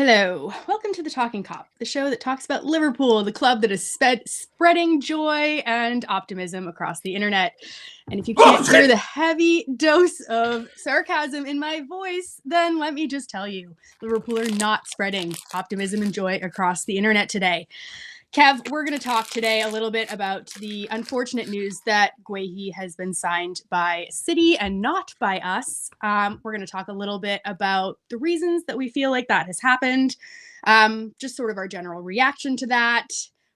Hello. Welcome to the Talkin Kop, the show that talks about Liverpool, the club that is spreading joy and optimism across the internet. And if you can't hear the heavy dose of sarcasm in my voice, then let me just tell you, Liverpool are not spreading optimism and joy across the internet today. Kev, we're going to talk today a little bit about the unfortunate news that Guehi has been signed by City and not by us. We're going to talk a little bit about the reasons that we feel like that has happened, just sort of our general reaction to that.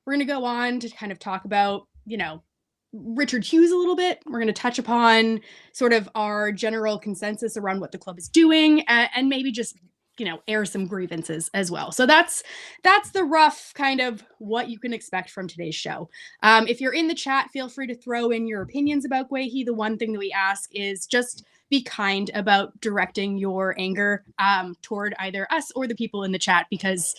We're going to go on to kind of talk about, Richard Hughes a little bit. We're going to touch upon sort of our general consensus around what the club is doing and maybe just air some grievances as well. So that's the rough kind of what you can expect from today's show. If you're in the chat, feel free to throw in your opinions about Guehi. The one thing that we ask is just be kind about directing your anger toward either us or the people in the chat, because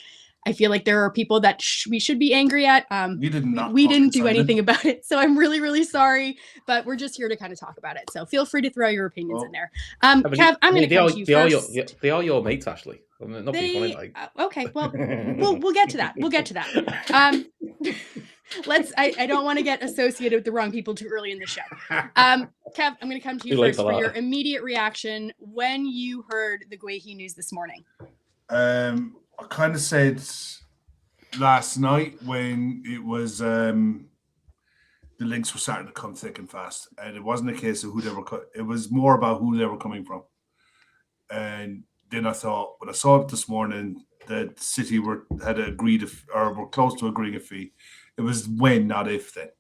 I feel like there are people that we should be angry at. We didn't do anything about it. So I'm really, really sorry, but we're just here to kind of talk about it. So feel free to throw your opinions in there. Kev, I'm going to come to you first. They are your mates, Ashley. Not being funny, okay, well, we'll get to that. We'll get to that. I don't want to get associated with the wrong people too early in the show. Kev, I'm going to come to you first for your immediate reaction when you heard the Guehi news this morning. I kind of said last night when it was the links were starting to come thick and fast, and it wasn't a case of who they were. It was more about who they were coming from. And then I thought, when I saw it this morning, that City had agreed or were close to agreeing a fee. It was when, not if, then.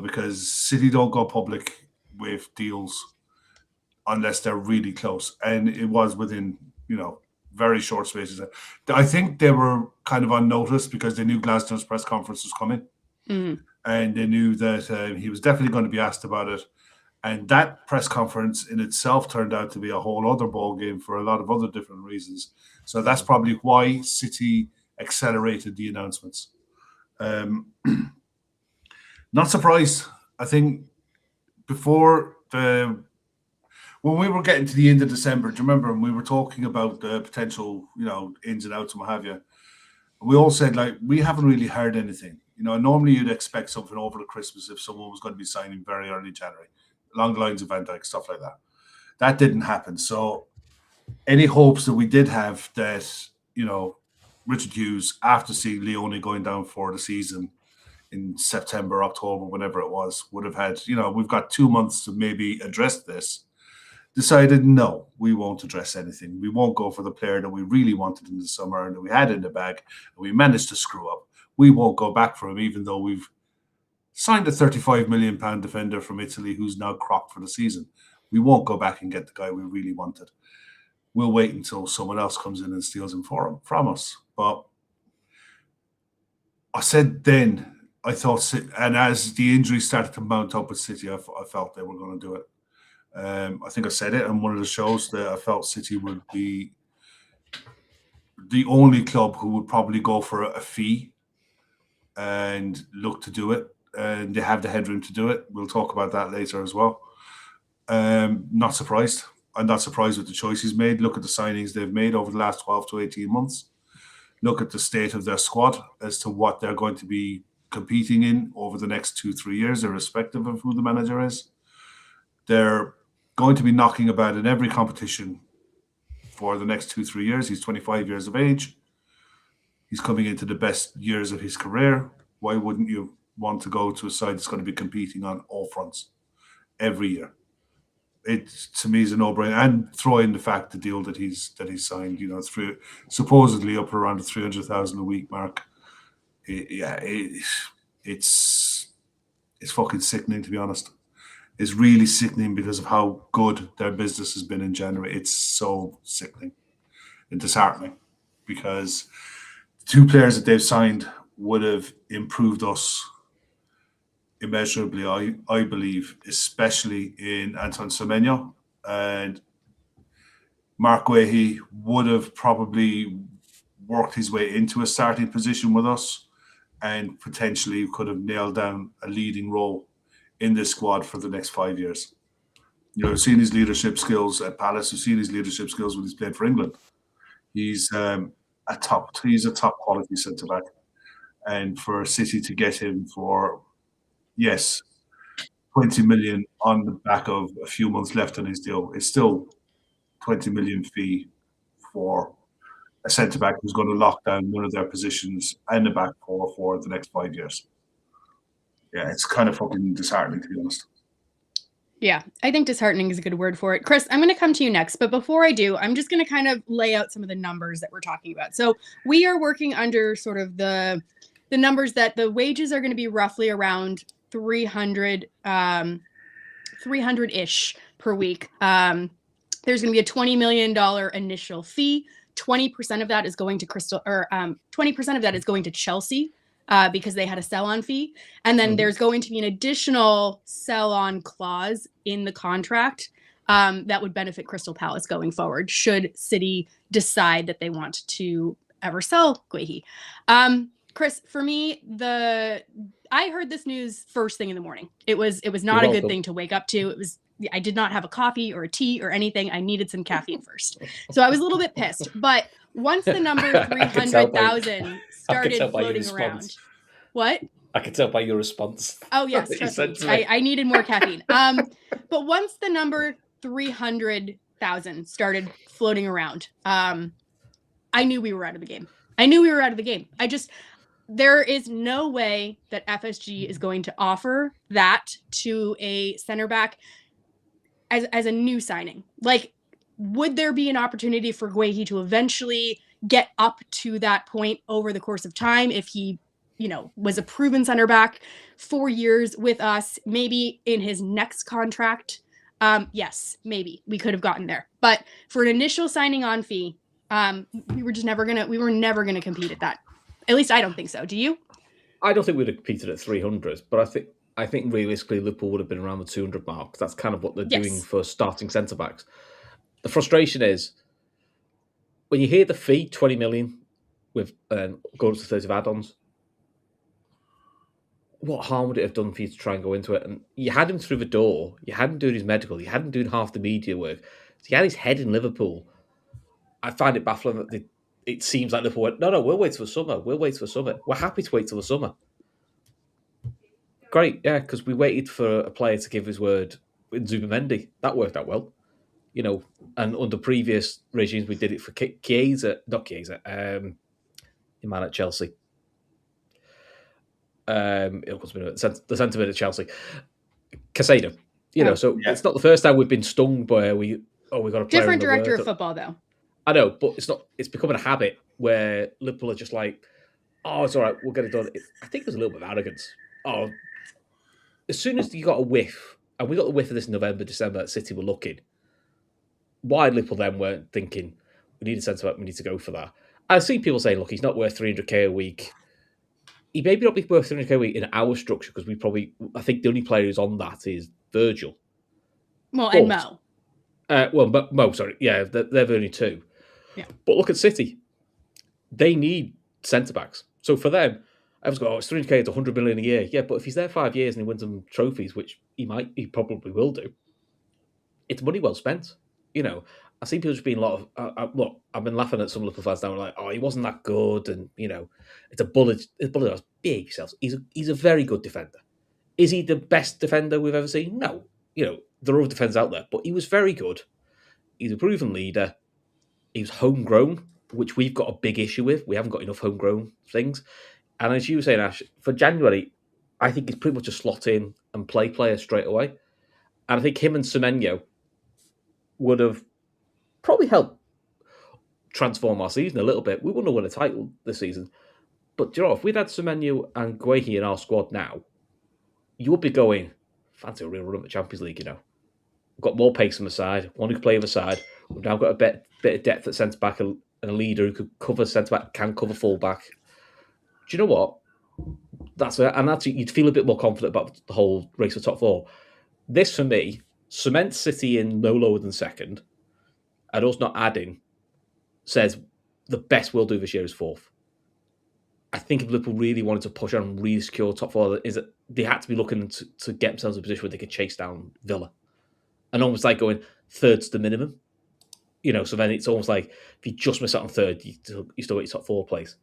Because City don't go public with deals unless they're really close, and it was within very short spaces. I think they were kind of on notice because they knew Glasnow's press conference was coming. Mm. And they knew that he was definitely going to be asked about it. And that press conference in itself turned out to be a whole other ball game for a lot of other different reasons. So that's probably why City accelerated the announcements. Not surprised. I think before when we were getting to the end of December, do you remember when we were talking about the potential, ins and outs and what have you? We all said, we haven't really heard anything. Normally you'd expect something over the Christmas if someone was going to be signing very early January, along the lines of Van Dijk, stuff like that. That didn't happen. So any hopes that we did have that, Richard Hughes, after seeing Leone going down for the season in September, October, whenever it was, would have had, we've got 2 months to maybe address this. Decided, no, we won't address anything. We won't go for the player that we really wanted in the summer and that we had in the bag and we managed to screw up. We won't go back for him, even though we've signed a £35 million defender from Italy who's now crocked for the season. We won't go back and get the guy we really wanted. We'll wait until someone else comes in and steals him from us. But I said then, I thought, and as the injuries started to mount up at City, I felt they were going to do it. I think I said it on one of the shows that I felt City would be the only club who would probably go for a fee and look to do it. And they have the headroom to do it. We'll talk about that later as well. Not surprised. I'm not surprised with the choices made. Look at the signings they've made over the last 12 to 18 months. Look at the state of their squad as to what they're going to be competing in over the next 2-3 years, irrespective of who the manager is. They're going to be knocking about in every competition for the next 2-3 years. He's 25 years of age. He's coming into the best years of his career. Why wouldn't you want to go to a side that's going to be competing on all fronts every year? It, to me, is a no-brainer. And throw in the fact the deal that he's signed, supposedly up around the 300,000 a week mark. It's fucking sickening, to be honest. It's really sickening because of how good their business has been in January. It's so sickening and disheartening because the 2 players that they've signed would have improved us immeasurably, I believe, especially in Anton Semenyo. And Mark Guehi would have probably worked his way into a starting position with us and potentially could have nailed down a leading role in this squad for the next 5 years. I've seen his leadership skills at Palace. I've seen his leadership skills when he's played for England. He's he's a top quality centre back, and for City to get him for, yes, 20 million on the back of a few months left on his deal, it's still 20 million fee for a centre back who's going to lock down one of their positions and the back four for the next 5 years. Yeah, it's kind of fucking disheartening, to be honest. Yeah, I think disheartening is a good word for it. Chris, I'm going to come to you next, but before I do, I'm just going to kind of lay out some of the numbers that we're talking about. So we are working under sort of the numbers that the wages are going to be roughly around 300-ish per week. There's going to be a $20 million initial fee. 20% of that is going to 20% of that is going to Chelsea. Because they had a sell-on fee. And then there's going to be an additional sell-on clause in the contract that would benefit Crystal Palace going forward, should City decide that they want to ever sell Guehi. Chris, for me, I heard this news first thing in the morning. It was not a good thing to wake up to. I did not have a coffee or a tea or anything. I needed some caffeine first. So I was a little bit pissed. But once the number 300,000 started floating around. What? I could tell by your response. Oh, yes. Trust me. I needed more caffeine. But once the number 300,000 started floating around, I knew we were out of the game. There is no way that FSG is going to offer that to a center back as a new signing. Like, would there be an opportunity for Guehi to eventually get up to that point over the course of time if he, was a proven center back 4 years with us, maybe in his next contract? Yes, maybe we could have gotten there. But for an initial signing on fee, we were never gonna compete at that. At least I don't think so. Do you? I don't think we'd have competed at 300, but I think realistically Liverpool would have been around the 200 mark. That's kind of what they're doing for starting centre backs. The frustration is when you hear the fee, 20 million with goals to 30 of add-ons. What harm would it have done for you to try and go into it? And you had him through the door. You had him doing his medical. You had him doing half the media work. So he had his head in Liverpool. I find it baffling that it seems like Liverpool went, no, we'll wait till the summer. We're happy to wait till the summer. Great, yeah, because we waited for a player to give his word in Zubimendi. That worked out well. And under previous regimes, we did it for Chiesa, not Chiesa, the man at Chelsea. It was the centre mid at Chelsea, Casado. So it's not the first time we've been stung by we got a player different director of football though. I know, but it's not. It's becoming a habit where Liverpool are just like, oh, it's all right, we'll get it done. I think there's a little bit of arrogance. Oh, as soon as you got a whiff, and we got the whiff of this in November, December, at City were looking. Why Liverpool then weren't thinking, we need a centre back, we need to go for that. I've seen people saying, look, he's not worth 300k a week. He may not be worth 300k a week in our structure because I think the only player who's on that is Virgil. Well, and Mo. Mo, sorry. Yeah, they're the only two. Yeah. But look at City. They need centre-backs. So for them, everyone's go, it's 300k, it's 100 million a year. Yeah, but if he's there 5 years and he wins some trophies, which he probably will do, it's money well spent. I've seen people just being a lot of, look, I've been laughing at some Liverpool fans now, like, oh, he wasn't that good, and, it's a bullet that's big yourself. He's a very good defender. Is he the best defender we've ever seen? No. There are other defenders out there, but he was very good. He's a proven leader. He was homegrown, which we've got a big issue with. We haven't got enough homegrown things. And as you were saying, Ash, for January, I think he's pretty much a slot in and play player straight away. And I think him and Semenyo would have probably helped transform our season a little bit. We wouldn't have won a title this season. But if we'd had Semenyo and Guehi in our squad now, you would be going, fancy a real run at the Champions League, We've got more pace on the side, one who can play on the side. We've now got a bit of depth at centre-back and a leader who could cover centre-back, can cover full-back. Do you know what? That's you'd feel a bit more confident about the whole race for top four. This, for me, cements City in no lower than second, and us not adding says the best we'll do this year is fourth. I think if Liverpool really wanted to push on and really secure top four, is that they had to be looking to get themselves in a position where they could chase down Villa. And almost like going third's the minimum. So then it's almost like if you just miss out on third, you still get your top 4 place.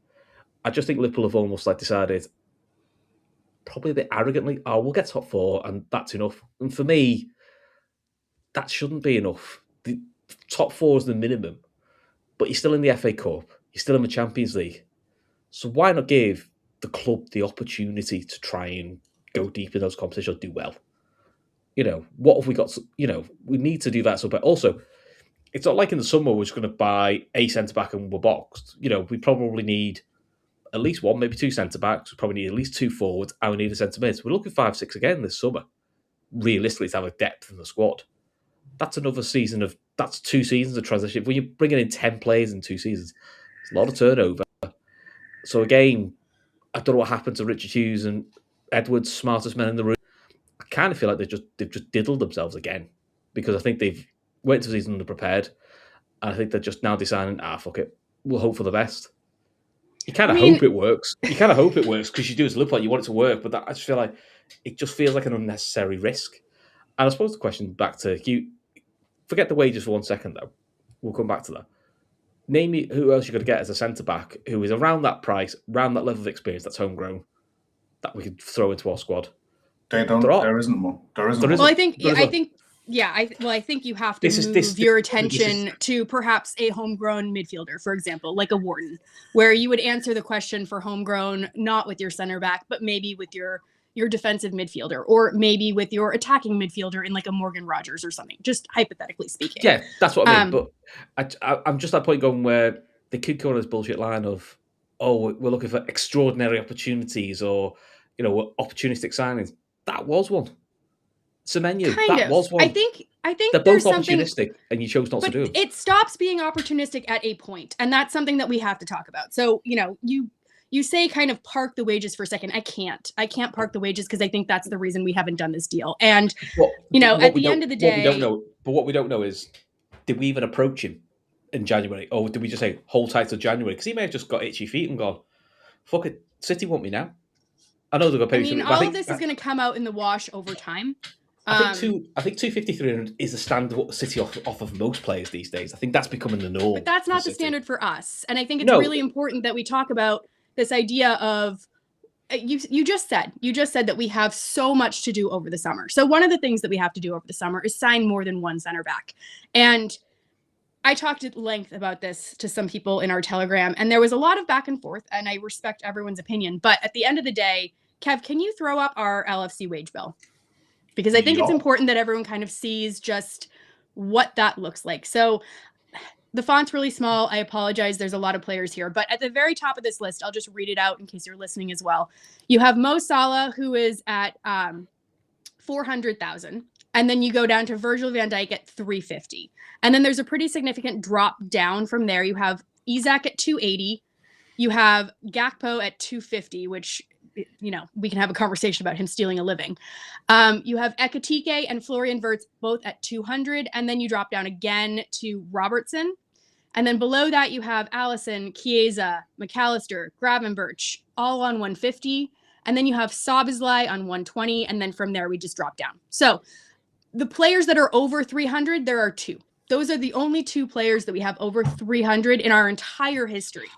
I just think Liverpool have almost like decided, probably a bit arrogantly, we'll get top 4 and that's enough. And for me, that shouldn't be enough. The top 4 is the minimum, but you're still in the FA Cup, you're still in the Champions League. So why not give the club the opportunity to try and go deep in those competitions, do well? What have we got? We need to do that. So, but also, it's not like in the summer we're just going to buy a centre back and we're boxed. We probably need at least 1, maybe 2 centre backs. We probably need at least 2 forwards, and we need a centre mid. So we're looking 5, 6 again this summer. Realistically, to have a depth in the squad. That's another season that's 2 seasons of transition. When you're bringing in 10 players in 2 seasons, it's a lot of turnover. So again, I don't know what happened to Richard Hughes and Edwards, smartest men in the room. I kind of feel like they've just diddled themselves again, because I think they've went to the season underprepared, and I think they're just now deciding, fuck it, we'll hope for the best. You kind of hope it works. You kind of hope it works because you do as Liverpool, you want it to work, but I just feel like it just feels like an unnecessary risk. And I suppose the question back to you, forget the wages for 1 second though. We'll come back to that. Name me who else you're going to get as a centre back who is around that price, around that level of experience, that's homegrown, that we could throw into our squad. There isn't one. Well, I think you have to move your attention to perhaps a homegrown midfielder, for example, like a Wharton, where you would answer the question for homegrown not with your center back, but maybe with your defensive midfielder, or maybe with your attacking midfielder in like a Morgan Rogers or something, just hypothetically speaking. Yeah, that's what I mean. But I'm just at that point going where they could go on this bullshit line of, we're looking for extraordinary opportunities or, opportunistic signings. That was one. Semenyo, that was one. I think they're both opportunistic, and you chose not to do it. It stops being opportunistic at a point, and that's something that we have to talk about. So, you say kind of park the wages for a second. I can't park the wages because I think that's the reason we haven't done this deal. And, at the end of the day... What we don't know is, did we even approach him in January? Or did we just say, hold tight till January? Because he may have just got itchy feet and gone, fuck it, City want me now. I know they're going to pay me. All of this is going to come out in the wash over time. I think 250, 300 is the standard what City offer for most players these days. I think that's becoming the norm. But that's not the standard for us. And I think it's really important that we talk about this idea of, you just said that we have so much to do over the summer. So one of the things that we have to do over the summer is sign more than one center back. And I talked at length about this to some people in our Telegram, and there was a lot of back and forth, and I respect everyone's opinion. But at the end of the day, Kev, can you throw up our LFC wage bill? Because I think it's important that everyone kind of sees just what that looks like. So the font's really small. I apologize. There's a lot of players here. But at the very top of this list, I'll just read it out in case you're listening as well. You have Mo Salah, who is at 400,000. And then you go down to Virgil van Dijk at 350. And then there's a pretty significant drop down from there. You have Isak at 280. You have Gakpo at 250, which, we can have a conversation about him stealing a living. You have Ekitike and Florian Wirtz both at 200. And then you drop down again to Robertson. And then below that, you have Allison, Chiesa, McAllister, Gravenberch, all on 150. And then you have Szoboszlai on 120. And then from there, we just drop down. So the players that are over 300, there are 2. Those are the only 2 players that we have over 300 in our entire history.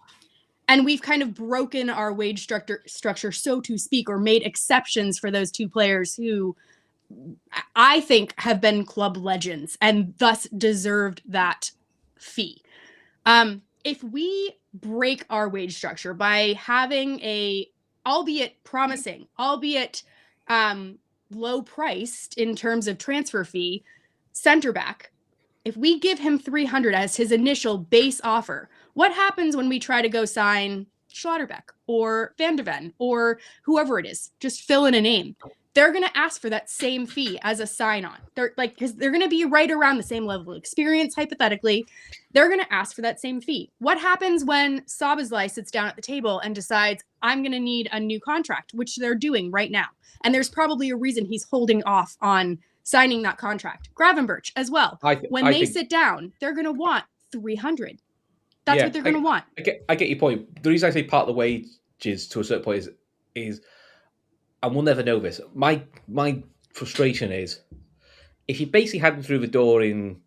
And we've kind of broken our wage structure, so to speak, or made exceptions for those 2 players who I think have been club legends and thus deserved that fee. If we break our wage structure by having albeit promising, albeit low priced in terms of transfer fee, center back, if we give him 300 as his initial base offer, what happens when we try to go sign Schlotterbeck or Van de Ven or whoever it is? Just fill in a name. They're going to ask for that same fee as a sign-on. Because they're going to be right around the same level of experience, hypothetically. They're going to ask for that same fee. What happens when Szoboszlai sits down at the table and decides, I'm going to need a new contract, which they're doing right now. And there's probably a reason he's holding off on signing that contract. Gravenberch as well. When they sit down, they're going to want 300. That's what they're going to want. I get your point. The reason I say part of the wages to a certain point is and we'll never know this. My frustration is if you basically had him through the door in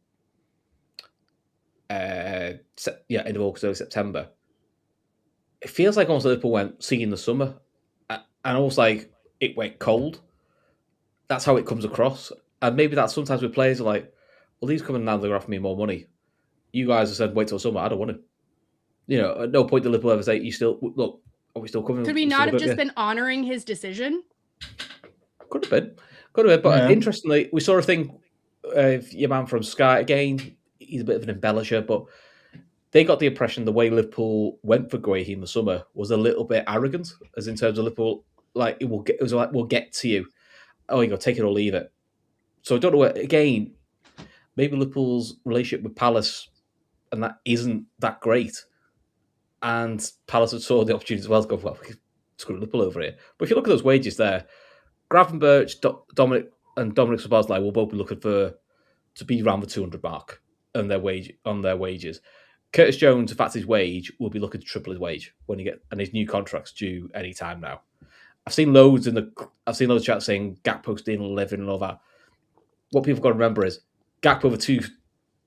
end of August, early September. It feels like almost Liverpool went see in the summer, and almost like it went cold. That's how it comes across, and maybe that sometimes with players are like, well, these coming now, they're offering me more money. You guys have said wait till summer. I don't want to. At no point did Liverpool ever say, "You still look? Are we still coming?" Could we not have just been honoring his decision? Could have been. But interestingly, we saw a thing. Your man from Sky again. He's a bit of an embellisher, but they got the impression the way Liverpool went for Guehi in the summer was a little bit arrogant, as in terms of Liverpool, like it was like we'll get to you. Oh, you go take it or leave it. So I don't know. Again, maybe Liverpool's relationship with Palace and that isn't that great. And Palace had saw the opportunity as well to go, well, screw Liverpool over here. But if you look at those wages there, Gravenberch, Dominic Szoboszlai will both be looking to be around the 200 mark on their wages. Curtis Jones, if that's his wage, will be looking to triple his wage and his new contract's due any time now. I've seen loads of chats saying Gakpo's doing 11 and all that. What people got to remember is Gakpo over 2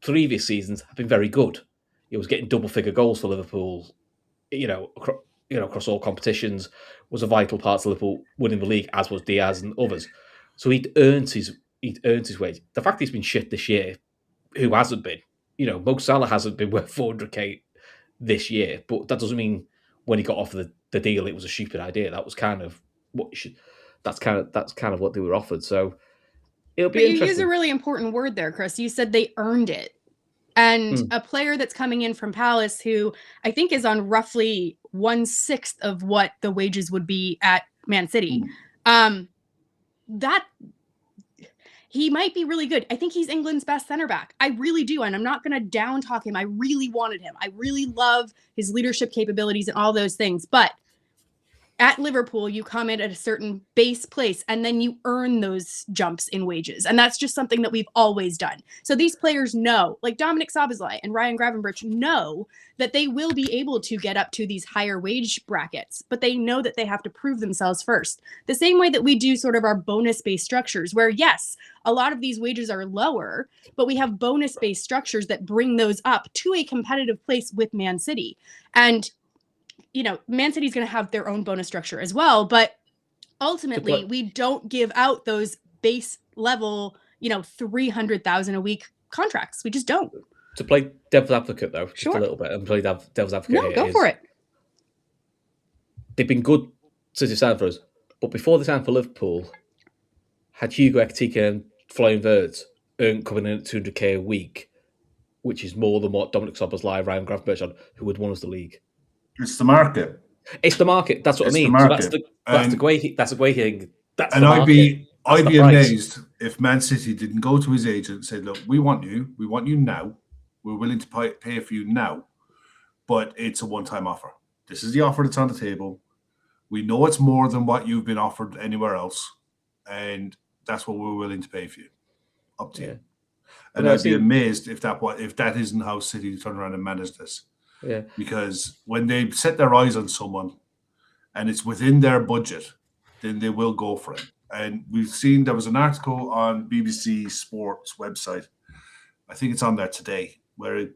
previous seasons have been very good. He was getting double-figure goals for Liverpool, across all competitions, was a vital part of Liverpool winning the league, as was Diaz and others. So he'd earned his wage. The fact he's been shit this year, who hasn't been? Mo Salah hasn't been worth 400k this year, but that doesn't mean when he got offered the deal, it was a stupid idea. That was kind of that's kind of what they were offered. So it'll be interesting. You use a really important word there, Chris. You said they earned it. And a player that's coming in from Palace who I think is on roughly 1/6 of what the wages would be at Man City. That he might be really good. I think he's England's best center back. I really do. And I'm not going to down talk him. I really wanted him. I really love his leadership capabilities and all those things. But at Liverpool, you come in at a certain base place and then you earn those jumps in wages. And that's just something that we've always done. So these players know, like Dominic Szoboszlai and Ryan Gravenberch, know that they will be able to get up to these higher wage brackets, but they know that they have to prove themselves first. The same way that we do sort of our bonus-based structures, where yes, a lot of these wages are lower, but we have bonus-based structures that bring those up to a competitive place with Man City. And Man City's going to have their own bonus structure as well, but ultimately we don't give out those base level, 300,000 a week contracts. We just don't. To play devil's advocate though, just a little bit, and play devil's advocate. No, go for it. They've been good since they signed for us, but before they signed for Liverpool, had Hugo Ekitike and Florian Wirtz coming in at 200k a week, which is more than what Dominic Szoboszlai, Ryan Gravenberch on, who would won us the league. It's the market. It's the market. That's what I mean. So that's the Guehi. That's the Guehi thing. That's the market. I'd be amazed if Man City didn't go to his agent and say, "Look, we want you. We want you now. We're willing to pay for you now, but it's a one-time offer. This is the offer that's on the table. We know it's more than what you've been offered anywhere else, and that's what we're willing to pay for you. Up to you." And I'd be amazed if that isn't how City turn around and manage this. Yeah, because when they set their eyes on someone and it's within their budget, then they will go for it. And we've seen there was an article on BBC Sports website, I think it's on there today, where it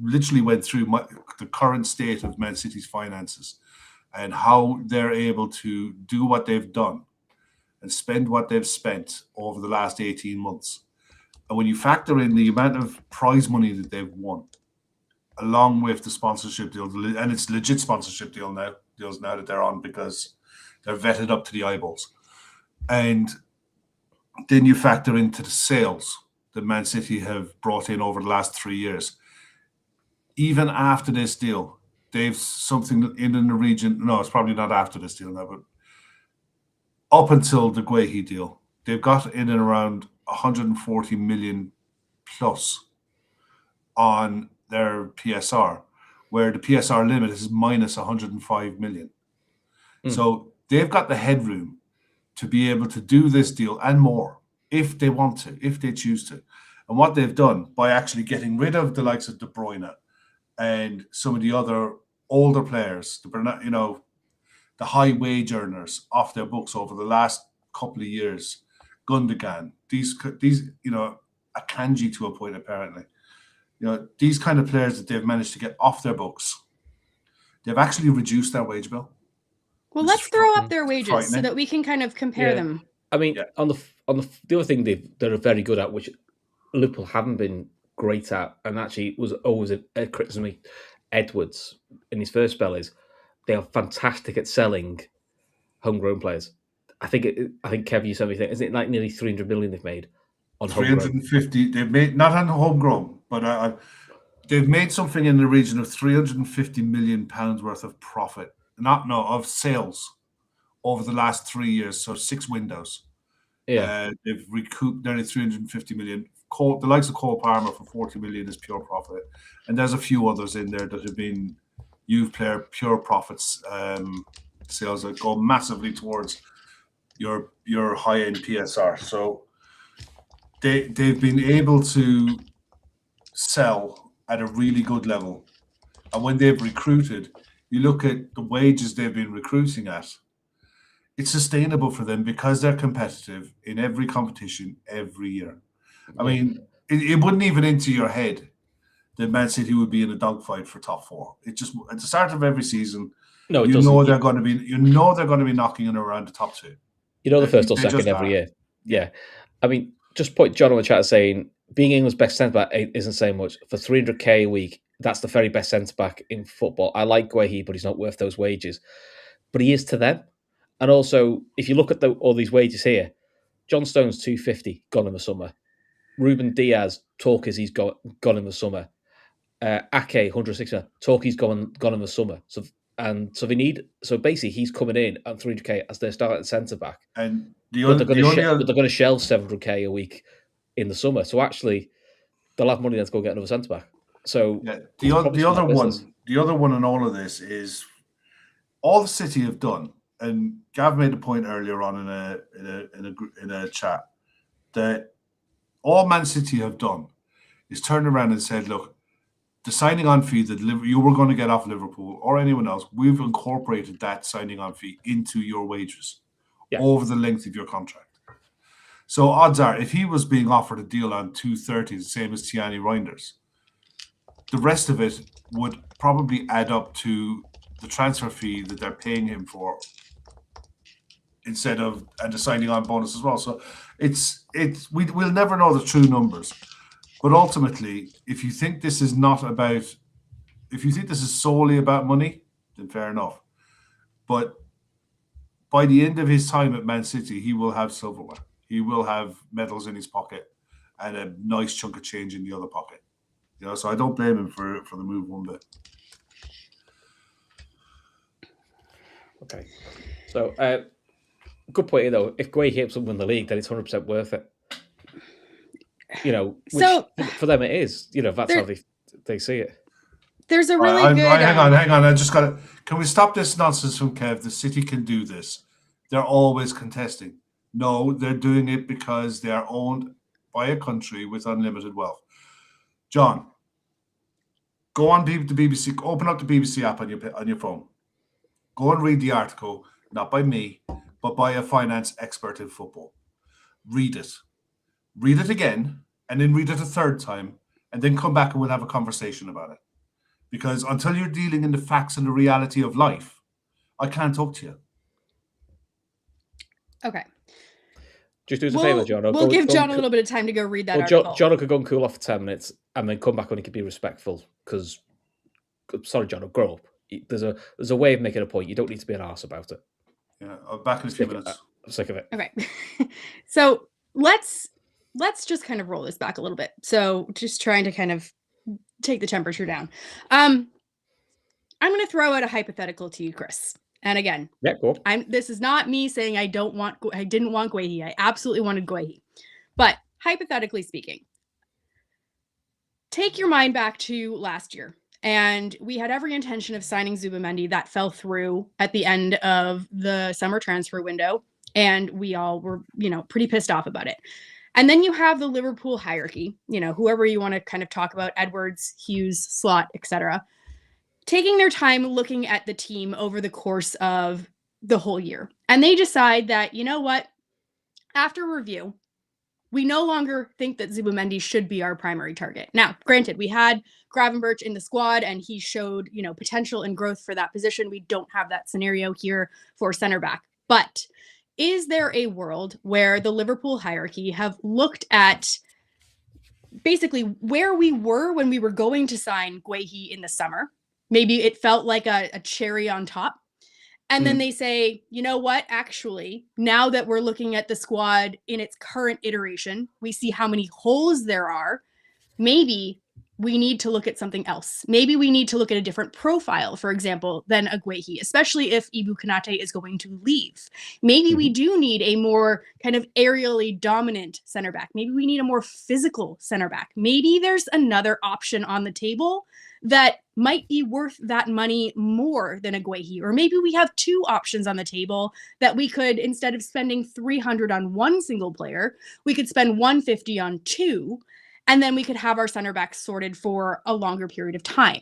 literally went through the current state of Man City's finances and how they're able to do what they've done and spend what they've spent over the last 18 months. And when you factor in the amount of prize money that they've won, along with the sponsorship deal, and it's legit sponsorship deals now that they're on because they're vetted up to the eyeballs. And then you factor into the sales that Man City have brought in over the last 3 years. Even after this deal, they've something in the region. No, it's probably not after this deal now, but up until the Guehi deal, they've got in and around 140 million plus on their PSR, where the PSR limit is minus 105 million. So they've got the headroom to be able to do this deal and more if they want to, if they choose to. And what they've done by actually getting rid of the likes of De Bruyne and some of the other older players, the high wage earners off their books over the last couple of years, Gundogan, these Akanji to a point apparently. these kind of players that they've managed to get off their books, they've actually reduced their wage bill. Well, let's throw up their wages so frightening. that we can kind of compare them. I mean, on the other thing they're very good at, which Liverpool haven't been great at, and actually was always a criticism of Edwards in his first spell, is they are fantastic at selling homegrown players. I think Kev, you said me, isn't it like nearly 300 million they've made on 350. They've made, not on homegrown, but they've made something in the region of 350 million pounds worth of profit, of sales over the last 3 years. So 6 windows. Yeah, they've recouped nearly 350 million. The likes of Cole Palmer for 40 million is pure profit, and there's a few others in there that have been youth player pure profits sales that go massively towards your high end PSR. So they've been able to sell at a really good level, and when they've recruited, you look at the wages they've been recruiting at. It's sustainable for them because they're competitive in every competition every year. I mean, it wouldn't even enter your head that Man City would be in a dogfight for top 4. It just at the start of every season, no, they're going to be knocking in around the top 2. The first or second every year. Yeah, I mean, just point John on the chat saying being England's best centre back isn't saying much. For 300k a week, that's the very best centre back in football. I like Guehi, but he's not worth those wages. But he is to them. And also, if you look at all these wages here, John Stones 250 gone in the summer. Ruben Diaz, talk is he's gone in the summer. Ake 160, talk he's gone in the summer. So basically he's coming in at 300k as their starting centre back. And they're going to shell 700k a week in the summer. So actually, they'll have money then to go get another centre back. So the other one in all of this is all the City have done. And Gav made a point earlier on in a chat that all Man City have done is turned around and said, look, the signing on fee that you were going to get off Liverpool or anyone else, we've incorporated that signing on fee into your wages over the length of your contract. So odds are, if he was being offered a deal on 230, the same as Tiani Reinders, the rest of it would probably add up to the transfer fee that they're paying him for, and the signing on bonus as well. So we'll never know the true numbers. But ultimately, if you think this is solely about money, then fair enough. But by the end of his time at Man City, he will have silverware. He will have medals in his pocket and a nice chunk of change in the other pocket. So I don't blame him for the move one bit. Okay. So good point, though. If Guehi helps them win the league, then it's 100% worth it. So for them it is. That's how they see it. There's a really good. Hang on. I just got to. Can we stop this nonsense from Kev? The City can do this. They're always contesting. No, they're doing it because they are owned by a country with unlimited wealth. John, go on the BBC. Open up the BBC app on your phone. Go and read the article, not by me, but by a finance expert in football. Read it. Read it again, and then read it a third time, and then come back and we'll have a conversation about it. Because until you're dealing in the facts and the reality of life, I can't talk to you. Okay. Just do us a favour, John. We'll give John a little bit of time to go read that article. John could go and cool off for 10 minutes and then come back when he could be respectful. Because, sorry, John, grow up. There's a way of making a point. You don't need to be an arse about it. Yeah, I'll back in a few minutes. I'm sick of it. Okay. So let's just kind of roll this back a little bit. So just trying to kind of take the temperature down. I'm going to throw out a hypothetical to you, Chris. And again, cool. This is not me saying I didn't want Guehi. I absolutely wanted Guehi. But hypothetically speaking, take your mind back to last year. And we had every intention of signing Zubimendi. That fell through at the end of the summer transfer window. And we all were, pretty pissed off about it. And then you have the Liverpool hierarchy, whoever you want to kind of talk about, Edwards, Hughes, Slot, etc., taking their time looking at the team over the course of the whole year. And they decide that, you know what, after review, we no longer think that Zubimendi should be our primary target. Now, granted, we had Gravenberch in the squad and he showed, potential and growth for that position. We don't have that scenario here for center back. But is there a world where the Liverpool hierarchy have looked at basically where we were when we were going to sign Guehi in the summer? Maybe it felt like a cherry on top. And then they say, you know what? Actually, now that we're looking at the squad in its current iteration, we see how many holes there are. Maybe we need to look at something else. Maybe we need to look at a different profile, for example, than a Guehi, especially if Ibu Konate is going to leave. Maybe we do need a more kind of aerially dominant center back. Maybe we need a more physical center back. Maybe there's another option on the table that might be worth that money more than a Guehi. Or maybe we have two options on the table that we could, instead of spending 300 on one single player, we could spend 150 on two, and then we could have our center backs sorted for a longer period of time.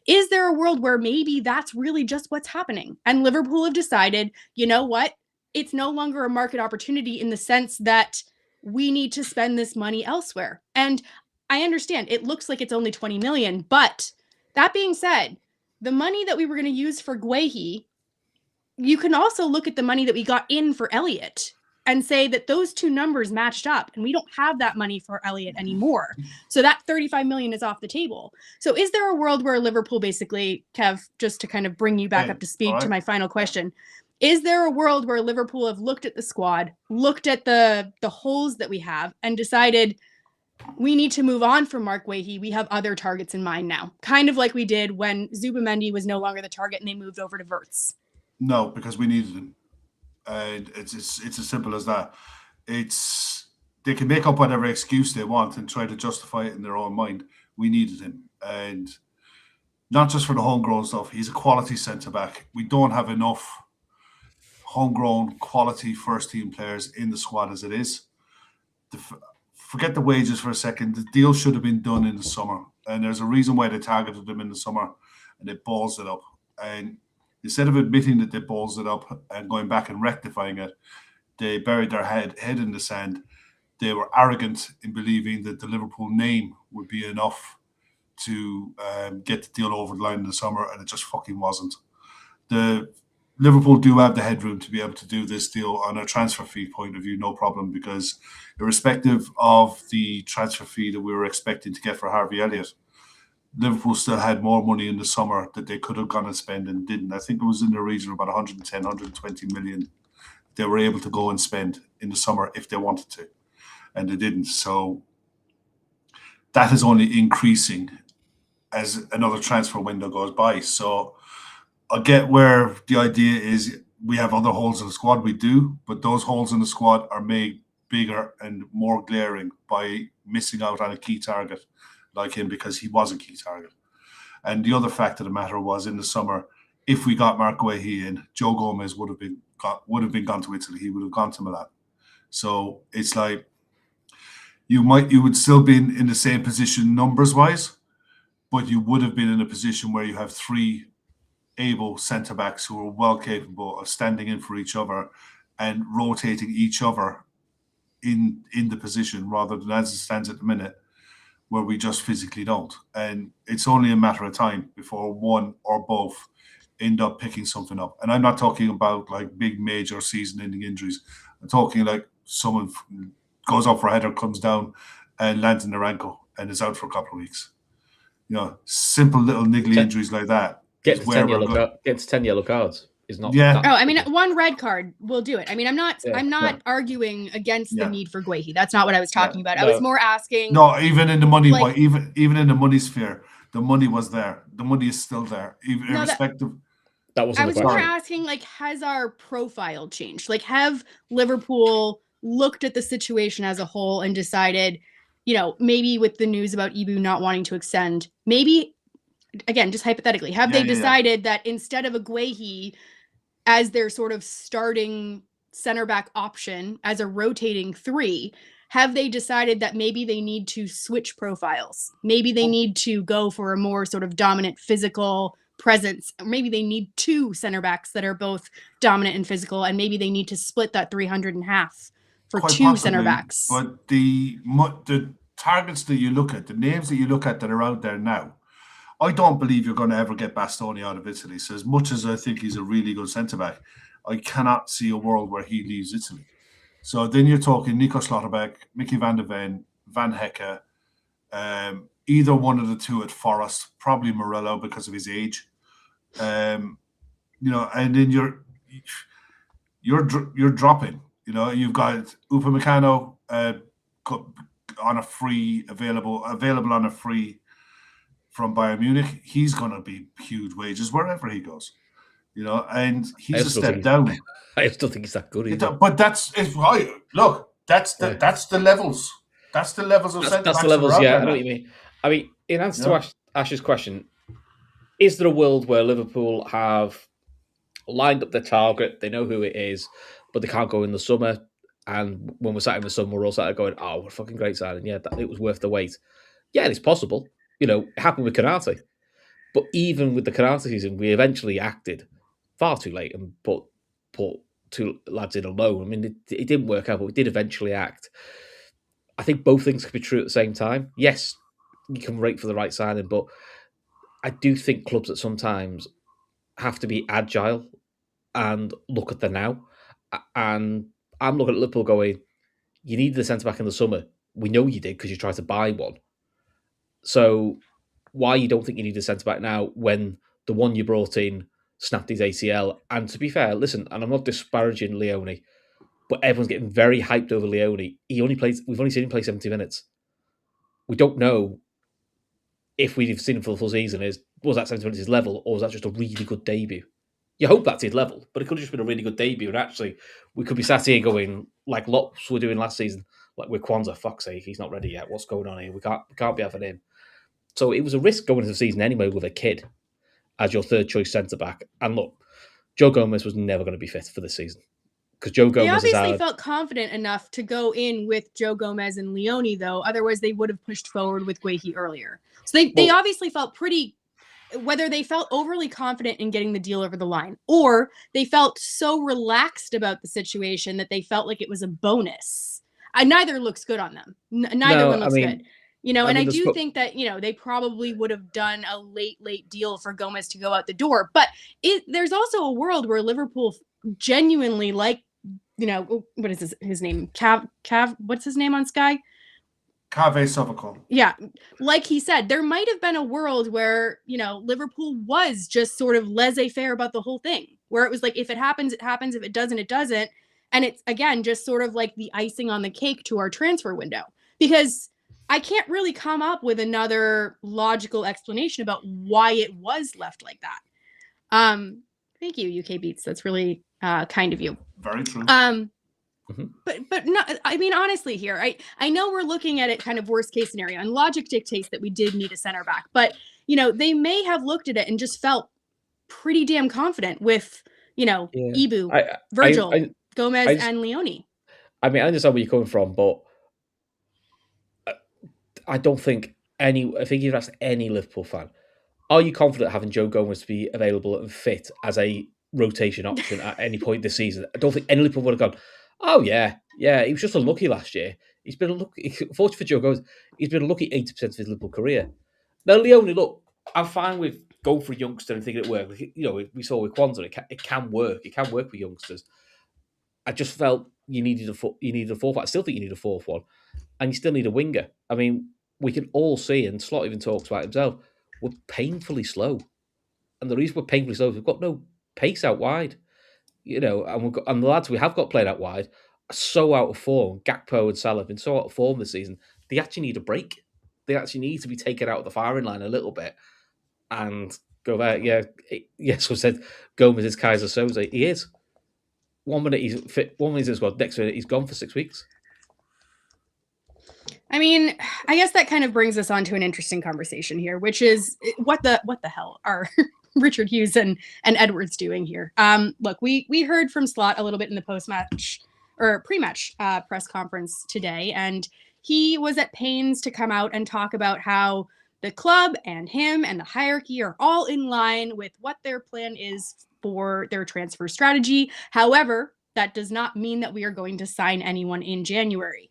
Is there a world where maybe that's really just what's happening? And Liverpool have decided, you know what? It's no longer a market opportunity in the sense that we need to spend this money elsewhere. And I understand it looks like it's only 20 million, but that being said, the money that we were going to use for Guehi, you can also look at the money that we got in for Elliott and say that those two numbers matched up, and we don't have that money for Elliott anymore. So that 35 million is off the table. So is there a world where Liverpool basically, Kev, just to kind of bring you back up to speed to my final question, is there a world where Liverpool have looked at the squad, looked at the holes that we have, and decided we need to move on from Mark Guehi. We have other targets in mind now, kind of like we did when Zubimendi was no longer the target and they moved over to Wirtz? No, because we needed him. And it's as simple as that. They can make up whatever excuse they want and try to justify it in their own mind. We needed him. And not just for the homegrown stuff. He's a quality centre-back. We don't have enough homegrown quality first-team players in the squad as it is. Forget the wages for a second. The deal should have been done in the summer. And there's a reason why they targeted them in the summer and they balls it up. And instead of admitting that they balls it up and going back and rectifying it, they buried their head in the sand. They were arrogant in believing that the Liverpool name would be enough to get the deal over the line in the summer, and it just fucking wasn't. The Liverpool do have the headroom to be able to do this deal on a transfer fee point of view, no problem, because irrespective of the transfer fee that we were expecting to get for Harvey Elliott, Liverpool still had more money in the summer that they could have gone and spend and didn't. I think it was in the region of about 110, 120 million they were able to go and spend in the summer if they wanted to, and they didn't. So that is only increasing as another transfer window goes by. So I get where the idea is we have other holes in the squad, we do, but those holes in the squad are made bigger and more glaring by missing out on a key target like him, because he was a key target. And the other fact of the matter was, in the summer, if we got Mark Guehi in, Joe Gomez would have been gone to Italy. He would have gone to Milan. So it's like you would still be in the same position numbers wise, but you would have been in a position where you have three able centre backs who are well capable of standing in for each other and rotating each other in the position, rather than as it stands at the minute, where we just physically don't. And it's only a matter of time before one or both end up picking something up. And I'm not talking about like big major season-ending injuries. I'm talking like someone goes up for a header, comes down and lands in their ankle and is out for a couple of weeks. Simple little niggly injuries like that. Gets 10 yellow cards. Is not. Yeah. Oh, I mean, one red card will do it. I mean, I'm not arguing against the need for Guehi. That's not what I was talking about. I was more asking. No, even in the money, even in the money sphere, the money was there. The money is still there, irrespective. I was more asking, like, has our profile changed? Like, have Liverpool looked at the situation as a whole and decided, maybe with the news about Ibu not wanting to extend, maybe, again, just hypothetically, have they decided that instead of a Guehi as their sort of starting center back option as a rotating three, have they decided that maybe they need to switch profiles? Maybe they need to go for a more sort of dominant physical presence. Maybe they need two center backs that are both dominant and physical, and maybe they need to split that 300 in half for quite two center possibly, backs. but the targets that you look at, the names that you look at that are out there now, I don't believe you're going to ever get Bastoni out of Italy. So as much as I think he's a really good centre-back, I cannot see a world where he leaves Italy. So then you're talking Nico Schlotterbeck, Mickey van der Ven, Van Hecke, either one of the two at Forest, probably Morello because of his age. And then you're dropping. You've got Upamecano on a free, available on a free from Bayern Munich. He's going to be huge wages wherever he goes. And he's a step down. I still think he's that good either. But that's right. Look, that's the levels. That's the levels of centre backs. That's the levels. Yeah, I know what you mean. I mean, in answer to Ash's question, is there a world where Liverpool have lined up their target? They know who it is, but they can't go in the summer. And when we're sat in the summer, we're all sat there going, "Oh, what a fucking great signing! Yeah, it was worth the wait." Yeah, it's possible. It happened with Canate. But even with the Canate season, we eventually acted far too late and put two lads in alone. I mean, it didn't work out, but we did eventually act. I think both things could be true at the same time. Yes, you can wait for the right signing, but I do think clubs at sometimes have to be agile and look at the now. And I'm looking at Liverpool going, you needed the centre-back in the summer. We know you did because you tried to buy one. So why you don't think you need a centre-back now when the one you brought in snapped his ACL? And to be fair, listen, and I'm not disparaging Leone, but everyone's getting very hyped over Leone. We've only seen him play 70 minutes. We don't know if we've seen him for the full season. Was that 70 minutes his level, or was that just a really good debut? You hope that's his level, but it could have just been a really good debut. And actually, we could be sat here going, like lots were doing last season, like with Kwanzaa, fuck's sake, he's not ready yet. What's going on here? We can't be having him. So it was a risk going into the season anyway with a kid as your third choice centre-back. And look, Joe Gomez was never going to be fit for this season. Because Joe Gomez felt confident enough to go in with Joe Gomez and Leone, though. Otherwise, they would have pushed forward with Guehi earlier. So they obviously felt pretty, whether they felt overly confident in getting the deal over the line, or they felt so relaxed about the situation that they felt like it was a bonus. Neither looks good on them. Neither one looks good. I do think that, they probably would have done a late deal for Gomez to go out the door. But there's also a world where Liverpool genuinely what is his name? Cav, what's his name on Sky? Cave Sovacol. Yeah. Like he said, there might have been a world where, Liverpool was just sort of laissez-faire about the whole thing, where it was like, if it happens, it happens. If it doesn't, it doesn't. And it's, again, just sort of like the icing on the cake to our transfer window. Because I can't really come up with another logical explanation about why it was left like that. Thank you, UK Beats. That's really kind of you. Very true. But no, I mean, honestly here, I know we're looking at it kind of worst case scenario, and logic dictates that we did need a center back, but they may have looked at it and just felt pretty damn confident with, Ibu, Virgil, Gomez, and Leone. I mean, I understand where you're coming from, but I don't think I think you've asked any Liverpool fan, are you confident having Joe Gomez to be available and fit as a rotation option at any point this season? I don't think any Liverpool would have gone, oh, yeah, he was just unlucky last year. He's been unlucky. Fortunately for Joe Gomez, he's been unlucky 80% of his Liverpool career. Now, Leone, look, I'm fine with going for a youngster and thinking it worked. We saw with Kwanzaa, it can work. It can work with youngsters. I just felt you needed a fourth one. I still think you need a fourth one. And you still need a winger. I mean, we can all see, and Slot even talks about himself, we're painfully slow. And the reason we're painfully slow is we've got no pace out wide. And the lads we have got playing out wide are so out of form. Gakpo and Salah have been so out of form this season. They actually need a break. They actually need to be taken out of the firing line a little bit and go there. Yeah, yes, I said Gomez is Kaiser Soze. He is. 1 minute he's fit, 1 minute he's in the squad, next minute he's gone for 6 weeks. I mean, I guess that kind of brings us on to an interesting conversation here, which is what the hell are Richard Hughes and Edwards doing here? Look, we heard from Slot a little bit in the post-match or pre-match press conference today, and he was at pains to come out and talk about how the club and him and the hierarchy are all in line with what their plan is for their transfer strategy. However, that does not mean that we are going to sign anyone in January.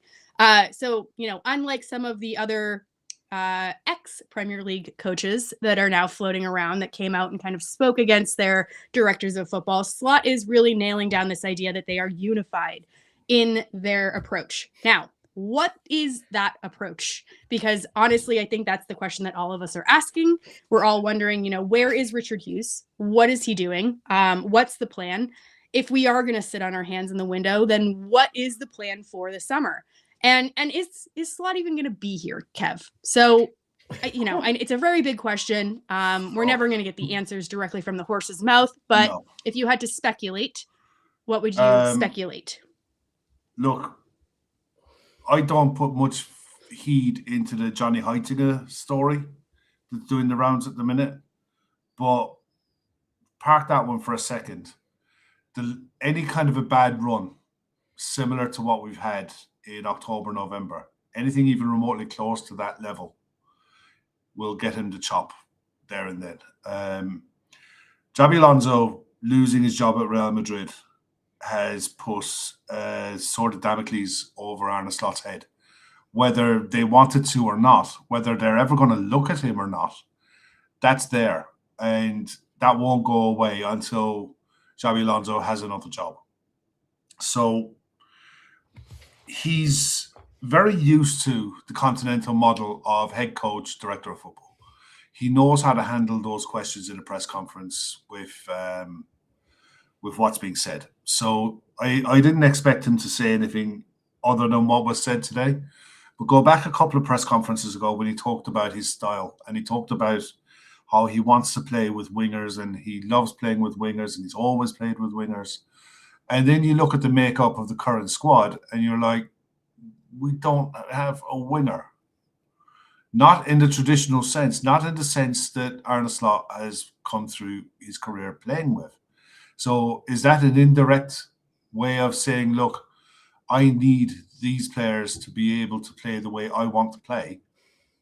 So, unlike some of the other ex-Premier League coaches that are now floating around that came out and kind of spoke against their directors of football, Slot is really nailing down this idea that they are unified in their approach. Now, what is that approach? Because honestly, I think that's the question that all of us are asking. We're all wondering, where is Richard Hughes? What is he doing? What's the plan? If we are going to sit on our hands in the window, then what is the plan for the summer? And is Slot even going to be here, Kev? So, it's a very big question. We're never going to get the answers directly from the horse's mouth. But if you had to speculate, what would you speculate? Look, I don't put much heed into the Johnny Heitinga story that's doing the rounds at the minute, but park that one for a second. Any kind of a bad run, similar to what we've had in October, November, anything even remotely close to that level will get him the chop there and then. Xabi Alonso losing his job at Real Madrid has put a sword of Damocles over Arne Slot's head. Whether they wanted to or not, whether they're ever going to look at him or not, that's there. And that won't go away until Xabi Alonso has another job. So he's very used to the continental model of head coach, director of football. He knows how to handle those questions in a press conference with what's being said. So I didn't expect him to say anything other than what was said today. But go back a couple of press conferences ago when he talked about his style and he talked about how he wants to play with wingers and he loves playing with wingers and he's always played with wingers. And then you look at the makeup of the current squad and you're like, we don't have a winger. Not in the traditional sense, not in the sense that Arne Slot has come through his career playing with. So is that an indirect way of saying, look, I need these players to be able to play the way I want to play,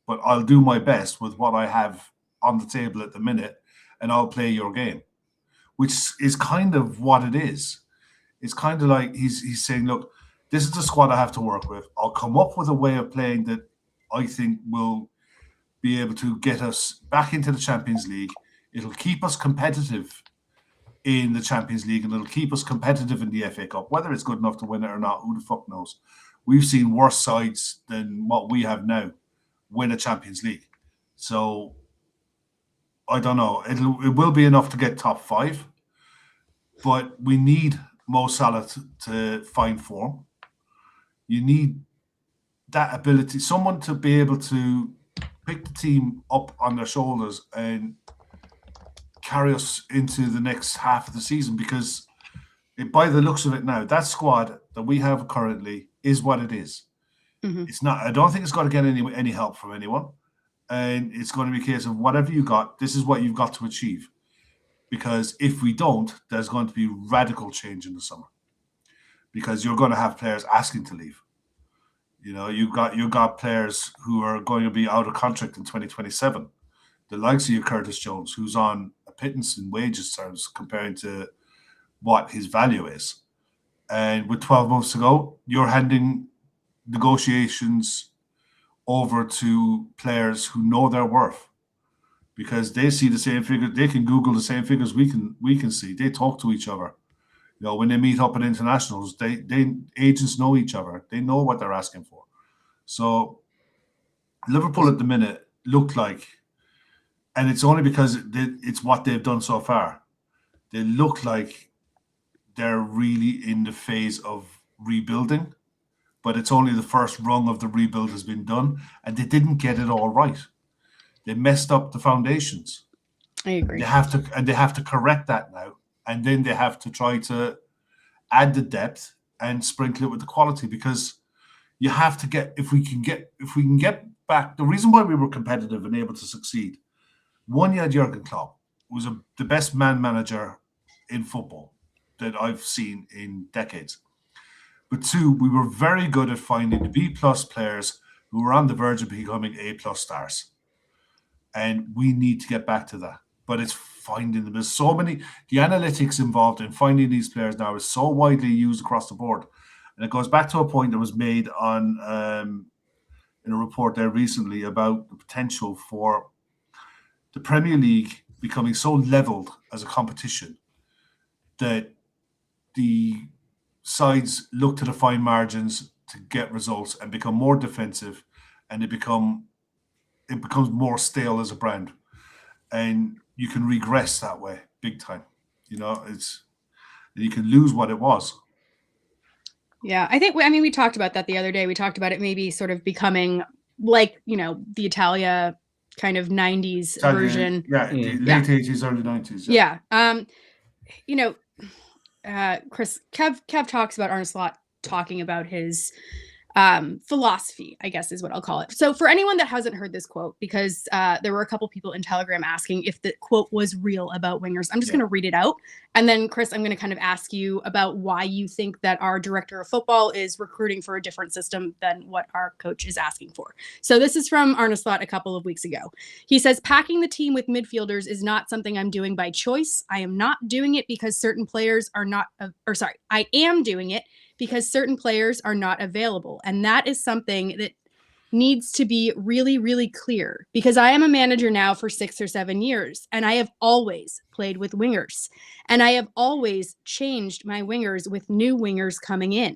but I'll do my best with what I have on the table at the minute and I'll play your game, which is kind of what it is. It's kind of like he's saying, look, this is the squad I have to work with. I'll come up with a way of playing that I think will be able to get us back into the Champions League. It'll keep us competitive in the Champions League and it'll keep us competitive in the FA Cup. Whether it's good enough to win it or not, who the fuck knows? We've seen worse sides than what we have now win a Champions League. So I don't know. It will be enough to get top 5, but we need Mo Salah to find form. You need that ability, someone to be able to pick the team up on their shoulders and carry us into the next half of the season, because by the looks of it now, that squad that we have currently is what it is. Mm-hmm. It's not. I don't think it's going to get any help from anyone, and it's going to be a case of whatever you got, this is what you've got to achieve. Because if we don't, there's going to be radical change in the summer, because you're going to have players asking to leave. You've got players who are going to be out of contract in 2027. The likes of your Curtis Jones, who's on a pittance in wages terms comparing to what his value is. And with 12 months to go, you're handing negotiations over to players who know their worth, because they see the same figure. They can Google the same figures we can see. They talk to each other. When they meet up at internationals, they agents know each other. They know what they're asking for. So Liverpool at the minute look like, and it's only because it's what they've done so far, they look like they're really in the phase of rebuilding, but it's only the first rung of the rebuild has been done, and they didn't get it all right. They messed up the foundations. I agree. They have to correct that now, and then they have to try to add the depth and sprinkle it with the quality, because you have to get if we can get back. The reason why we were competitive and able to succeed, one, you had Jurgen Klopp, who was the best man manager in football that I've seen in decades. But two, we were very good at finding the B+ players who were on the verge of becoming A+ stars. And we need to get back to that. but it's finding them. There's so many. The analytics involved in finding these players now is so widely used across the board, and it goes back to a point that was made on in a report there recently about the potential for the Premier League becoming so leveled as a competition that the sides look to the fine margins to get results and become more defensive, and it becomes more stale as a brand, and you can regress that way big time. You can lose what it was. Yeah, we talked about that the other day. We talked about it maybe sort of becoming like, the Italia kind of 90s version. Yeah, the late 80s, early 90s. Yeah. Chris, Kev talks about Arne Slot talking about his philosophy, I guess is what I'll call it. So for anyone that hasn't heard this quote, because there were a couple people in Telegram asking if the quote was real about wingers, I'm just going to read it out. And then, Chris, I'm going to kind of ask you about why you think that our director of football is recruiting for a different system than what our coach is asking for. So this is from Arne Slot a couple of weeks ago. He says, packing the team with midfielders is not something I'm doing by choice. I am not doing it because certain players are not, I am doing it because certain players are not available. And that is something that needs to be really, really clear, because I am a manager now for 6 or 7 years, and I have always played with wingers, and I have always changed my wingers with new wingers coming in.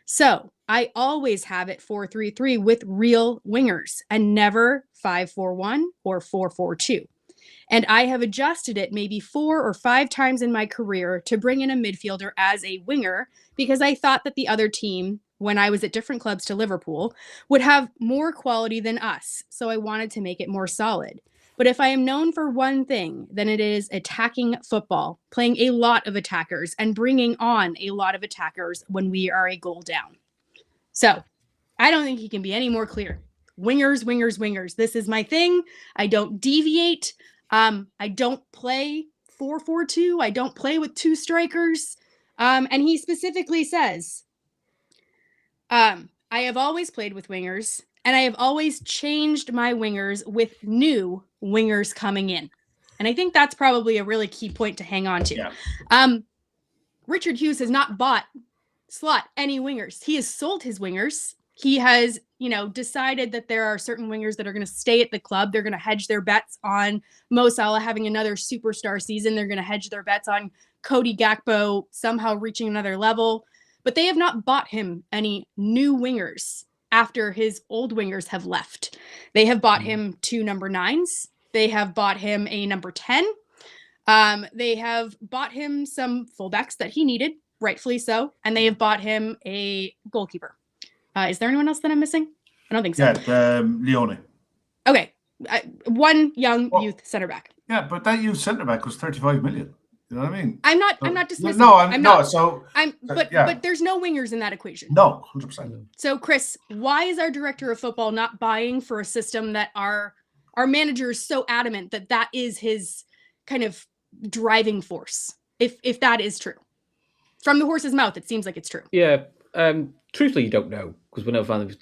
So I always have it 4-3-3 with real wingers and never 5-4-1 or 4-4-2. And I have adjusted it maybe 4 or 5 times in my career to bring in a midfielder as a winger, because I thought that the other team, when I was at different clubs to Liverpool, would have more quality than us. So I wanted to make it more solid. But if I am known for one thing, then it is attacking football, playing a lot of attackers and bringing on a lot of attackers when we are a goal down. So I don't think he can be any more clear. Wingers, wingers, wingers. This is my thing. I don't deviate. I don't play 4-4-2. I don't play with 2 strikers. And he specifically says, I have always played with wingers, and I have always changed my wingers with new wingers coming in. And I think that's probably a really key point to hang on to. Yeah. Richard Hughes has not bought Slot any wingers. He has sold his wingers. He has, decided that there are certain wingers that are going to stay at the club. They're going to hedge their bets on Mo Salah having another superstar season. They're going to hedge their bets on Cody Gakpo somehow reaching another level. But they have not bought him any new wingers after his old wingers have left. They have bought him 2 number 9s. They have bought him a number 10. They have bought him some fullbacks that he needed, rightfully so. And they have bought him a goalkeeper. Is there anyone else that I'm missing? I don't think so. Yeah, Leone. Okay. One young youth center back. Yeah, but that youth center back was 35 million. You know what I mean? I'm not dismissing. No, I'm not. But there's no wingers in that equation. No, 100%. So, Chris, why is our director of football not buying for a system that our manager is so adamant that is his kind of driving force? If that is true, from the horse's mouth, it seems like it's true. Yeah. Truthfully, you don't know, because we never found them.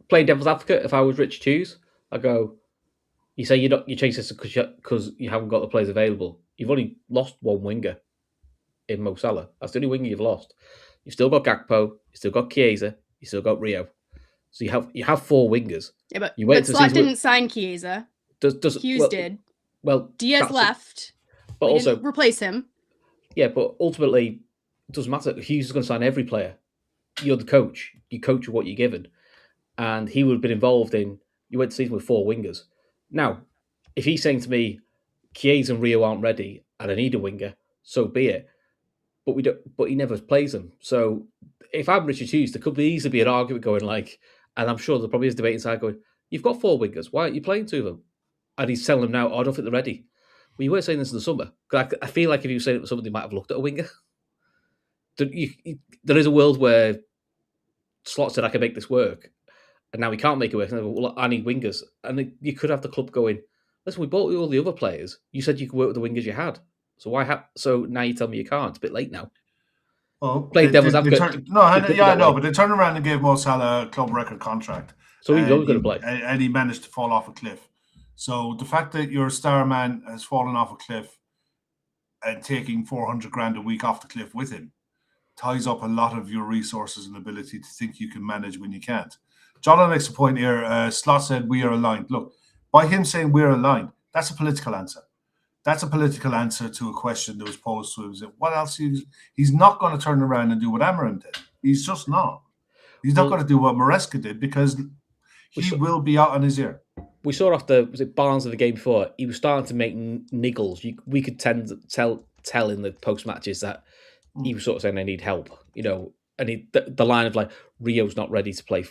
Playing devil's advocate, if I was Rich Hughes, I go, you say you change this because you haven't got the players available. You've only lost one winger in Mo Salah. That's the only winger you've lost. You've still got Gakpo, you've still got Chiesa, you've still got Rio. So you have 4 wingers. Yeah, but Slot didn't sign Chiesa. Hughes did. Well, Diaz left. But we also didn't replace him. Yeah, but ultimately, it doesn't matter. Hughes is going to sign every player. You're the coach. You coach with what you're given. And he would have been involved in, you went to season with 4 wingers. Now, if he's saying to me, Chiesa and Rio aren't ready and I need a winger, so be it. But he never plays them. So if I'm Richard Hughes, there could easily be an argument going like, and I'm sure there probably is debate inside going, you've got 4 wingers, why aren't you playing 2 of them? And he's telling them now, I don't think they're ready. Well, you weren't saying this in the summer. I feel like if you were saying it to somebody, might have looked at a winger. There is a world where Slot said, I can make this work. And now we can't make it work. And go, well, I need wingers. And you could have the club going, listen, we bought all the other players. You said you could work with the wingers you had. So so now you tell me you can't. It's a bit late now. Well, playing devil's advocate. I know, but they turned around and gave Mo Salah a club record contract. So he was always going to play. And he managed to fall off a cliff. So the fact that your star man has fallen off a cliff and taking 400 grand a week off the cliff with him ties up a lot of your resources and ability to think you can manage when you can't. John makes a point here. Slot said we are aligned. Look, by him saying we're aligned, that's a political answer. That's a political answer to a question that was posed to him. What else? He's not going to turn around and do what Amarim did. He's just not. He's not going to do what Maresca did because he will be out on his ear. We saw after, was it Barnes of the game before, he was starting to make niggles. We could tell in the post matches that he was sort of saying, I need help, and the line of like, Rio's not ready to play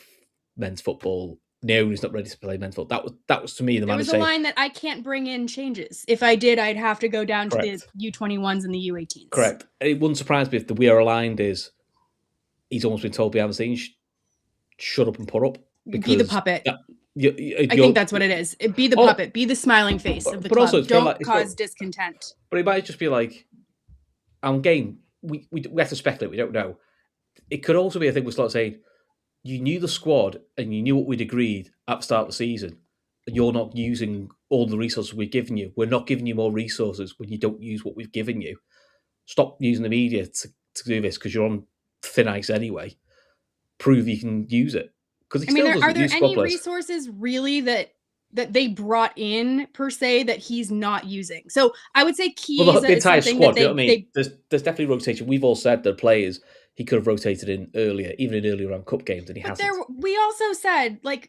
men's football. Naomi's not ready to play men's football. That was to me the man. There was a line that I can't bring in changes. If I did, I'd have to go down Correct. to the U21s and the U18s. Correct. It wouldn't surprise me if the we are aligned is he's almost been told behind the scenes, shut up and put up. Be the puppet. I think that's what it is. Be the puppet. Be the smiling face of the club. Also, don't cause discontent. But it might just be like, game, we have to speculate. We don't know. It could also be a thing we start saying, you knew the squad and you knew what we'd agreed at the start of the season. And you're not using all the resources we've given you. We're not giving you more resources when you don't use what we've given you. Stop using the media to do this because you're on thin ice anyway. Prove you can use it. Because are there any resources really that they brought in per se that he's not using? So I would say Chiesa the entire is something squad. That you know what I mean? There's definitely rotation. We've all said that players he could have rotated in earlier, even in earlier round cup games, and he hasn't. We also said I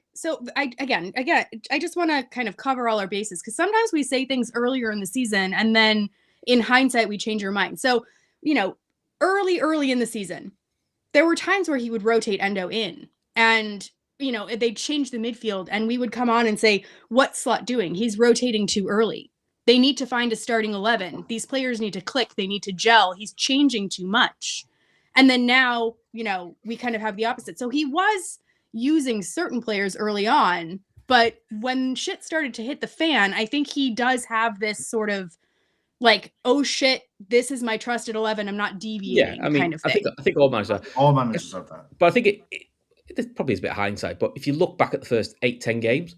just want to kind of cover all our bases because sometimes we say things earlier in the season and then in hindsight we change our mind. So early in the season, there were times where he would rotate Endo in. And, they'd change the midfield and we would come on and say, what's Slot doing? He's rotating too early. They need to find a starting 11. These players need to click. They need to gel. He's changing too much. And then now, we kind of have the opposite. So he was using certain players early on, but when shit started to hit the fan, I think he does have this sort of like, oh shit, this is my trusted 11. I'm not deviating kind of thing. I think all managers have that. But I think it probably is a bit of hindsight, but if you look back at the first 8-10 games,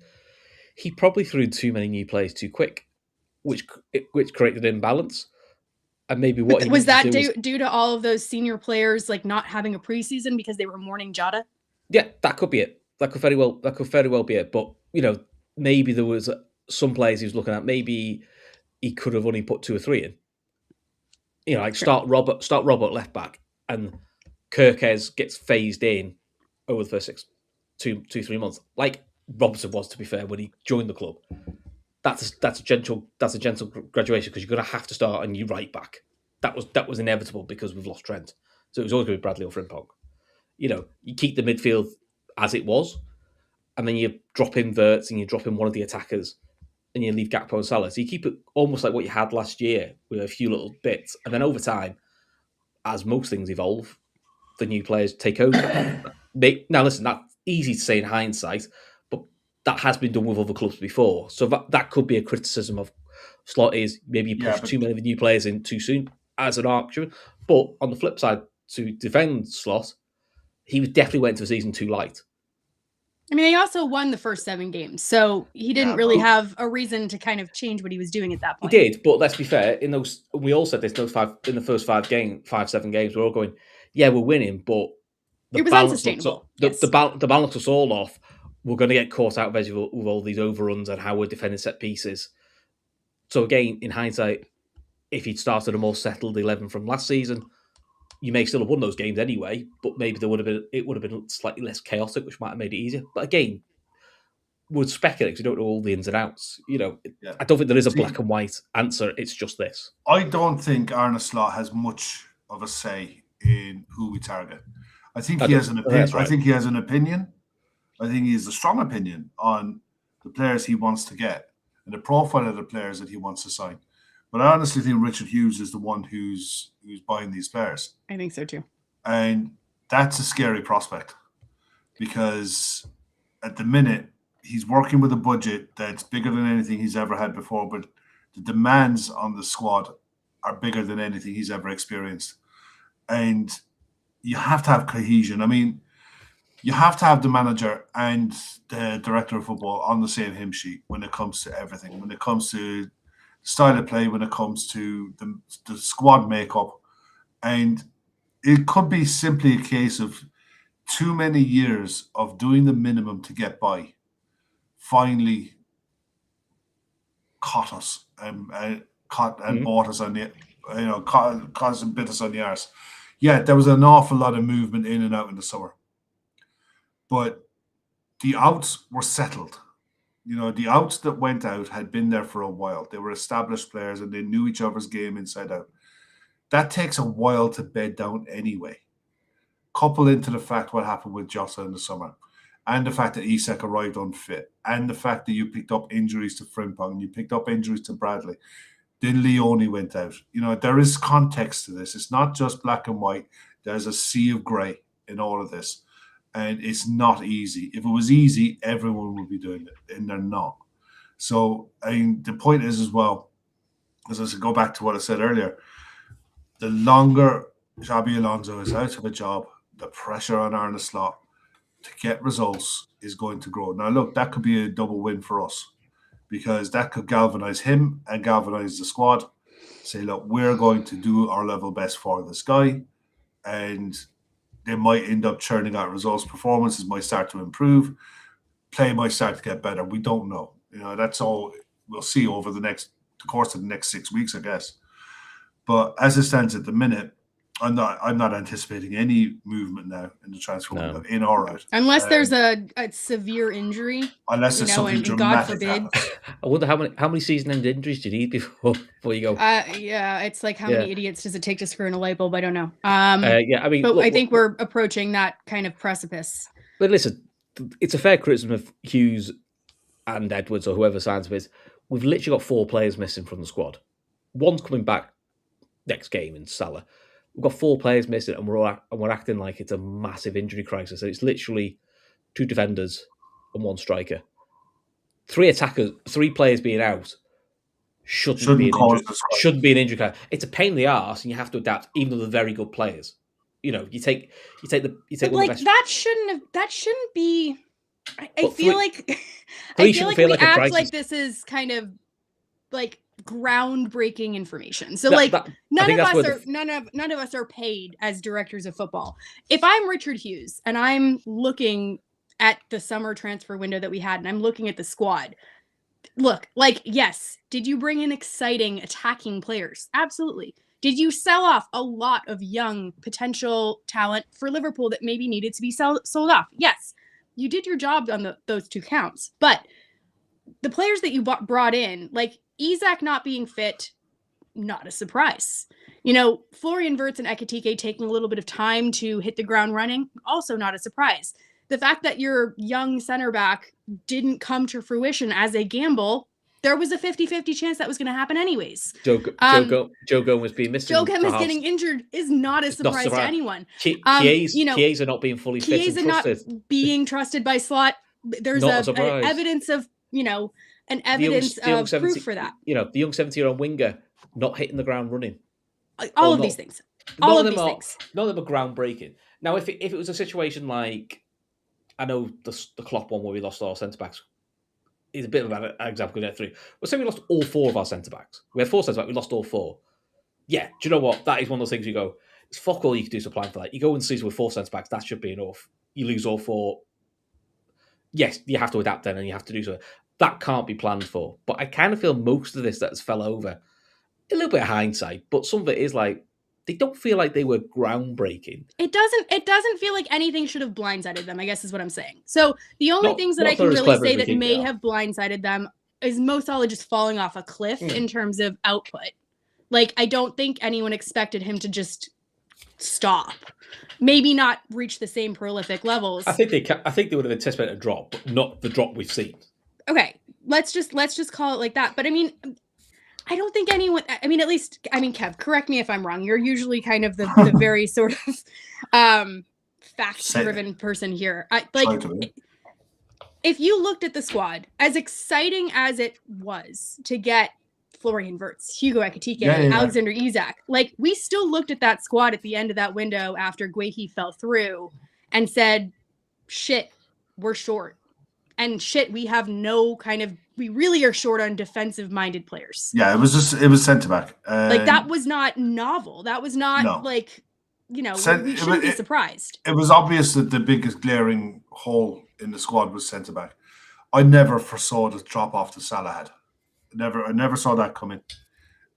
he probably threw too many new players too quick, which created an imbalance. And maybe what was that due to all of those senior players like not having a preseason because they were mourning Jota? Yeah, that could be it. That could very well be it. But maybe there was some players he was looking at. Maybe he could have only put 2 or 3 in. Sure. Start Robert left back, and Kirkes gets phased in over the first 2-3 months, like Robertson was, to be fair, when he joined the club. That's a gentle graduation because you're going to have to start a new right back. That was inevitable because we've lost Trent, so it was always going to be Bradley or Frimpong. You keep the midfield as it was, and then you drop in Wirtz and you drop in one of the attackers, and you leave Gakpo and Salah. So you keep it almost like what you had last year with a few little bits, and then over time, as most things evolve, the new players take over. Now, listen, that's easy to say in hindsight, but that has been done with other clubs before. So that could be a criticism of Slot is maybe you push too many of the new players in too soon as an argument. But on the flip side, to defend Slot, he definitely went into the season too light. I mean, they also won the first 7 games, so he didn't really have a reason to kind of change what he was doing at that point. He did, but let's be fair. We all said this. In the first 5-7 games, we're all going, yeah, we're winning, but it was unsustainable. The balance was all off. We're going to get caught out with all these overruns and how we're defending set pieces. So again, in hindsight, if he'd started a more settled 11 from last season, you may still have won those games anyway. But maybe it would have been slightly less chaotic, which might have made it easier. But again, we'd speculate because we don't know all the ins and outs. I don't think there is a black and white answer. It's just this. I don't think Arne Slot has much of a say in who we target. I think he has an opinion. Right. I think he has an opinion. I think he has a strong opinion on the players he wants to get and the profile of the players that he wants to sign. But I honestly think Richard Hughes is the one who's buying these players. I think so too. And that's a scary prospect because at the minute he's working with a budget that's bigger than anything he's ever had before, but the demands on the squad are bigger than anything he's ever experienced. And you have to have cohesion. I mean, you have to have the manager and the director of football on the same hymn sheet when it comes to everything, when it comes to style of play, when it comes to the squad makeup. And it could be simply a case of too many years of doing the minimum to get by finally caught us and bought us on the, caught us and bit us on the arse. Yeah, there was an awful lot of movement in and out in the summer. But the outs were settled. The outs that went out had been there for a while. They were established players and they knew each other's game inside out. That takes a while to bed down anyway. Couple into the fact what happened with Jota in the summer, and the fact that Isak arrived unfit, and the fact that you picked up injuries to Frimpong and you picked up injuries to Bradley. Then Leone went out. There is context to this. It's not just black and white. There's a sea of grey in all of this. And it's not easy. If it was easy, everyone would be doing it, and they're not. So, the point is as well, as I said, go back to what I said earlier, the longer Xabi Alonso is out of a job, the pressure on Arne Slot to get results is going to grow. Now, look, that could be a double win for us because that could galvanize him and galvanize the squad. Say, look, we're going to do our level best for this guy, and they might end up churning out results. Performances might start to improve. Play might start to get better. We don't know. That's all we'll see over the course of the next 6 weeks, I guess. But as it stands at the minute, I'm not anticipating any movement now in the transfer window, in or out. Unless there's a severe injury. Unless there's something dramatic. God forbid. I wonder how many season-end injuries do you need before you go? Yeah, it's like how many idiots does it take to screw in a light bulb? I don't know. But I think we're approaching that kind of precipice. But listen, it's a fair criticism of Hughes and Edwards or whoever signs with. We've literally got 4 players missing from the squad. One's coming back next game in Salah. We've got 4 players missing, and we're acting like it's a massive injury crisis. And it's literally 2 defenders and 1 striker. 3 attackers, 3 players being out shouldn't be an injury crisis. It's a pain in the arse, and you have to adapt, even though they're very good players. You take but one of the best. That shouldn't be. I feel like we act like this is kind of like groundbreaking information. So none of us are paid as directors of football. If I'm Richard Hughes and I'm looking at the summer transfer window that we had and I'm looking at the squad, look, yes, did you bring in exciting attacking players? Absolutely. Did you sell off a lot of young potential talent for Liverpool that maybe needed to be sold off? Yes. You did your job on those 2 counts. But the players that you brought in, like Isak not being fit, not a surprise. Florian Wirtz and Ekitike taking a little bit of time to hit the ground running, also not a surprise. The fact that your young center back didn't come to fruition as a gamble, there was a 50-50 chance that was going to happen anyways. Joe Gomez being missing. Joe Gomez getting injured is not a surprise to anyone. Chiesa not being fully fit and trusted. Not being trusted by Slot. There's an evidence of, proof for that. The young 17-year-old winger not hitting the ground running. All of these things. None of them are groundbreaking. Now, if it was a situation like, I know the Klopp one where we lost our centre-backs is a bit of an example. Well, say we lost all 4 of our centre-backs. We had 4 centre-backs, we lost all 4. Yeah, do you know what? That is one of those things you go, it's fuck all you can do to plan for that. You go in the season with 4 centre-backs, that should be enough. You lose all 4. Yes, you have to adapt then and you have to do so. That can't be planned for. But I kind of feel most of this that has fell over, a little bit of hindsight, but some of it is like, they don't feel like they were groundbreaking. It doesn't feel like anything should have blindsided them, I guess is what I'm saying. So the only things that I can really say that may have blindsided them is most solid just falling off a cliff in terms of output. I don't think anyone expected him to just stop. Maybe not reach the same prolific levels. I think they would have anticipated a drop, but not the drop we've seen. Okay, let's just call it like that. But I don't think anyone, Kev, correct me if I'm wrong. You're usually kind of the very sort of fact-driven person here. If you looked at the squad, as exciting as it was to get Florian Wirtz, Hugo Ekitike, Alexander Isak, we still looked at that squad at the end of that window after Guehi fell through and said, shit, we're short. And shit, we have no kind of, we really are short on defensive-minded players. Yeah, it was centre-back. Like, that was not novel. That was not, No. like, you know, we shouldn't be surprised. It was obvious that the biggest glaring hole in the squad was centre-back. I never foresaw the drop-off that Salah had. I never saw that coming.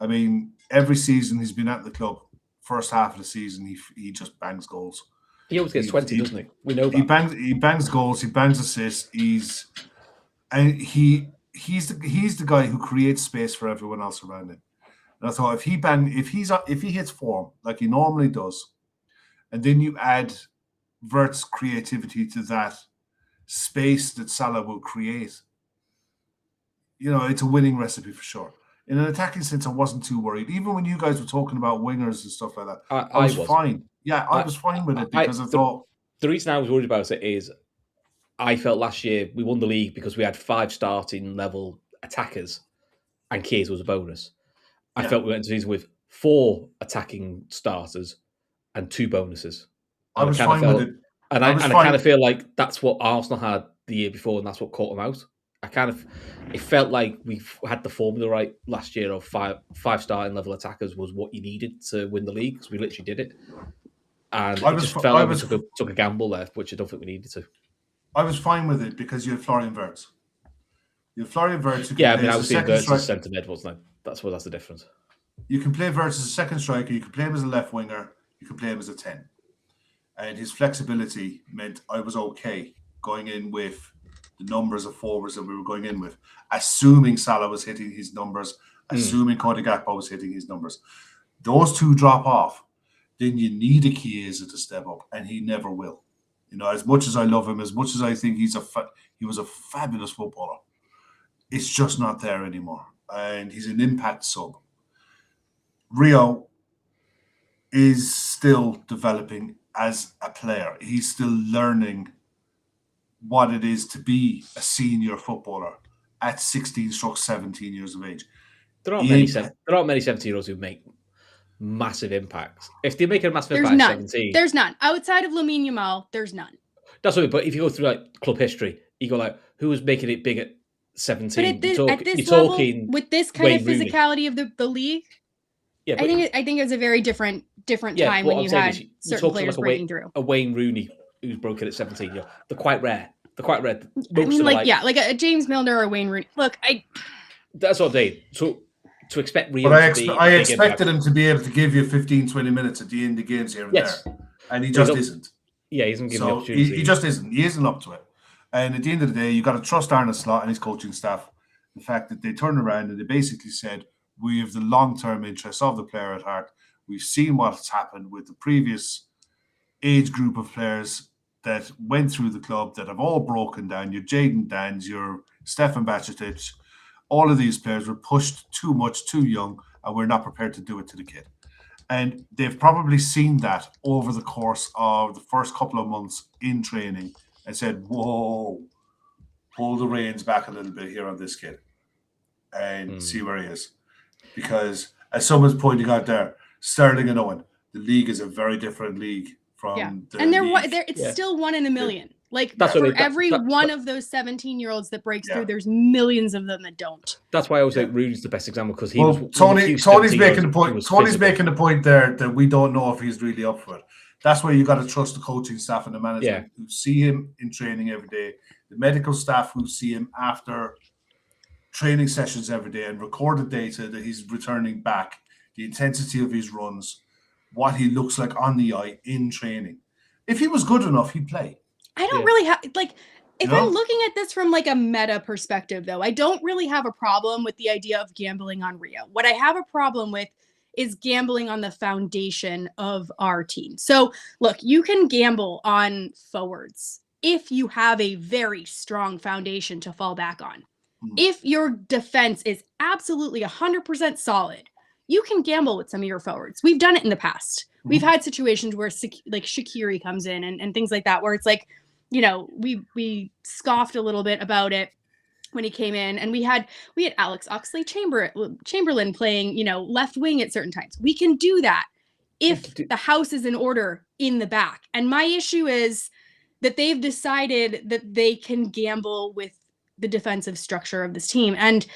I mean, every season he's been at the club, first half of the season, he just bangs goals. He always gets 20, doesn't he? We know that. He bangs goals, he bangs assists, he's the guy who creates space for everyone else around him. And I thought if he hits form like he normally does, and then you add Vert's creativity to that space that Salah will create, you know, it's a winning recipe for sure. In an attacking sense, I wasn't too worried. Even when you guys were talking about wingers and stuff like that, I was fine. Yeah, I was fine with it because I thought... The reason I was worried about it is I felt last year we won the league because we had 5 starting level attackers and Keys was a bonus. I felt we went into the season with 4 attacking starters and 2 bonuses. I was fine with it. And I kind of feel like that's what Arsenal had the year before and that's what caught them out. It felt like we had the formula right last year of 5 starting level attackers was what you needed to win the league because we literally did it. And it just felt like we took a gamble there, which I don't think we needed to. I was fine with it because you had Florian Wirtz. I was seeing Wirtz as centre mid, wasn't I? That's the difference. You can play Wirtz as a second striker, you can play him as a left winger, you can play him as a 10. And his flexibility meant I was okay going in with the numbers of forwards that we were going in with, assuming Salah was hitting his numbers, assuming Cody Gakpo was hitting his numbers. Those 2 drop off, then you need a Chiesa to step up, and he never will. You know, as much as I love him, as much as I think he was a fabulous footballer, it's just not there anymore. And he's an impact sub. Rio is still developing as a player. He's still learning what it is to be a senior footballer at 16-17 years of age. There aren't many 17-year-olds who make massive impacts. If they're making a massive impact at 17... There's none. Outside of Lamine Yamal, there's none. That's what. But if you go through like club history, you go like, who was making it big at 17? But at this level, with this kind of physicality of the league, yeah, I think it was a very different time when you had certain players breaking through. A Wayne Rooney who's broken at 17. You know, they're quite rare. Like a James Milner or Wayne Rooney. Look, that's what they. So to expect Rio. But I expected him to be able to give you 15-20 minutes at the end of games here and there, and he just isn't. Yeah, he isn't giving the opportunity. He just isn't. He isn't up to it. And at the end of the day, you got to trust Arne Slot and his coaching staff. The fact that they turned around and they basically said, "We have the long-term interests of the player at heart. We've seen what's happened with the previous age group of players that went through the club that have all broken down. Your Jadon Dans, your Stefan Bajcetic, all of these players were pushed too much, too young, and we're not prepared to do it to the kid." And they've probably seen that over the course of the first couple of months in training and said, "Whoa, pull the reins back a little bit here on this kid and see where he is." Because as someone's pointing out there, Sterling and Owen, the league is a very different league from the league. It's still 1 in a million. Like for every one of those 17-year-olds that breaks through, there's millions of them that don't. That's why I always think Rooney's the best example because Tony's making the point. Tony's making the point there that we don't know if he's really up for it. That's why you got to trust the coaching staff and the management who see him in training every day, the medical staff who see him after training sessions every day and record the data that he's returning back, the intensity of his runs, what he looks like on the eye in training. If he was good enough, he'd play. I don't really have if I'm looking at this from like a meta perspective, though, I don't really have a problem with the idea of gambling on Rio. What I have a problem with is gambling on the foundation of our team. So look, you can gamble on forwards if you have a very strong foundation to fall back on. If your defense is absolutely 100% solid, you can gamble with some of your forwards. We've done it in the past. We've had situations where like Shaqiri comes in and things like that, where it's like, you know, we scoffed a little bit about it when he came in, and we had Alex Oxlade-Chamberlain playing, you know, left wing at certain times. We can do that if the house is in order in the back. And my issue is that they've decided that they can gamble with the defensive structure of this team. And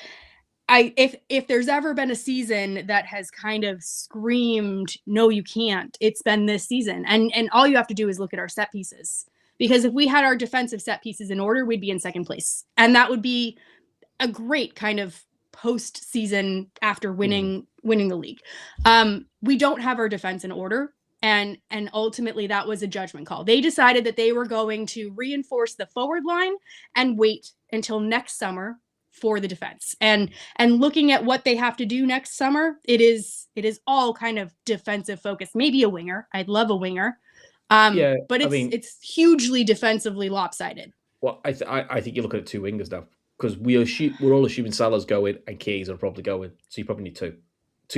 if there's ever been a season that has kind of screamed, no, you can't, it's been this season. And all you have to do is look at our set pieces. Because if we had our defensive set pieces in order, we'd be in second place. And that would be a great kind of post-season after winning the league. We don't have our defense in order. And ultimately that was a judgment call. They decided that they were going to reinforce the forward line and wait until next summer for the defense. And looking at what they have to do next summer, it is all kind of defensive focused. Maybe a winger. I'd love a winger. But it's hugely defensively lopsided. Well, I think you're looking at two wingers now, because we're all assuming Salah's going and Keys are probably going, so you probably need two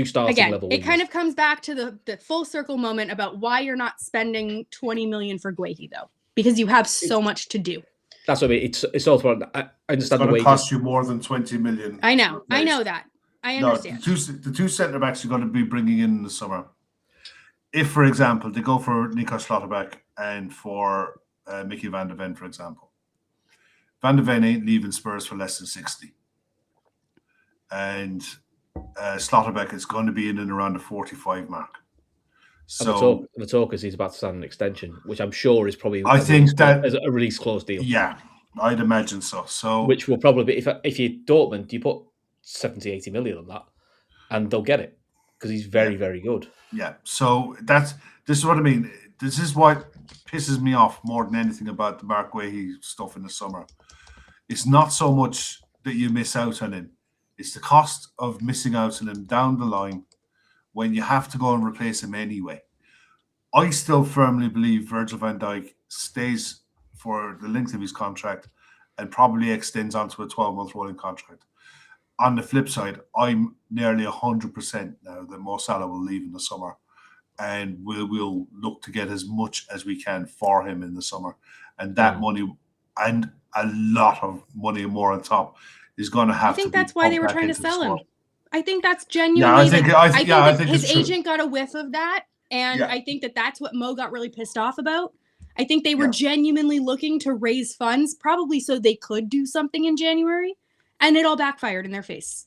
starting Again, level. It wingers. kind of comes back to the full circle moment about why you're not spending $20 million for Guehi though, because you have so much to do. That's what I mean. It's all about. I understand it's the wages. Cost you more than 20 million. I know that. I understand. No, the two centre backs you're going to be bringing in the summer. If, for example, they go for Nico Schlotterbeck and for Mickey van der Ven, for example, Van der Ven ain't leaving Spurs for less than 60, and Schlotterbeck is going to be in and around the 45 mark. So the talk is he's about to sign an extension, which I'm sure is probably as a release clause deal. Yeah, I'd imagine so. So which will probably be if you're Dortmund, you put 70, 80 million on that, and they'll get it because he's very, very good. Yeah. So this is what I mean. This is what pisses me off more than anything about the Mark Guehi stuff in the summer. It's not so much that you miss out on him. It's the cost of missing out on him down the line when you have to go and replace him anyway. I still firmly believe Virgil van Dijk stays for the length of his contract and probably extends onto a 12-month rolling contract. On the flip side, I'm nearly 100% now that Mo Salah will leave in the summer, and we'll look to get as much as we can for him in the summer. And that money and a lot of money more on top is going to have to be. I think that's why they were trying to sell him. I think that's genuinely. I think his agent got a whiff of that, and I think that's what Mo got really pissed off about. I think they were genuinely looking to raise funds, probably so they could do something in January, and it all backfired in their face.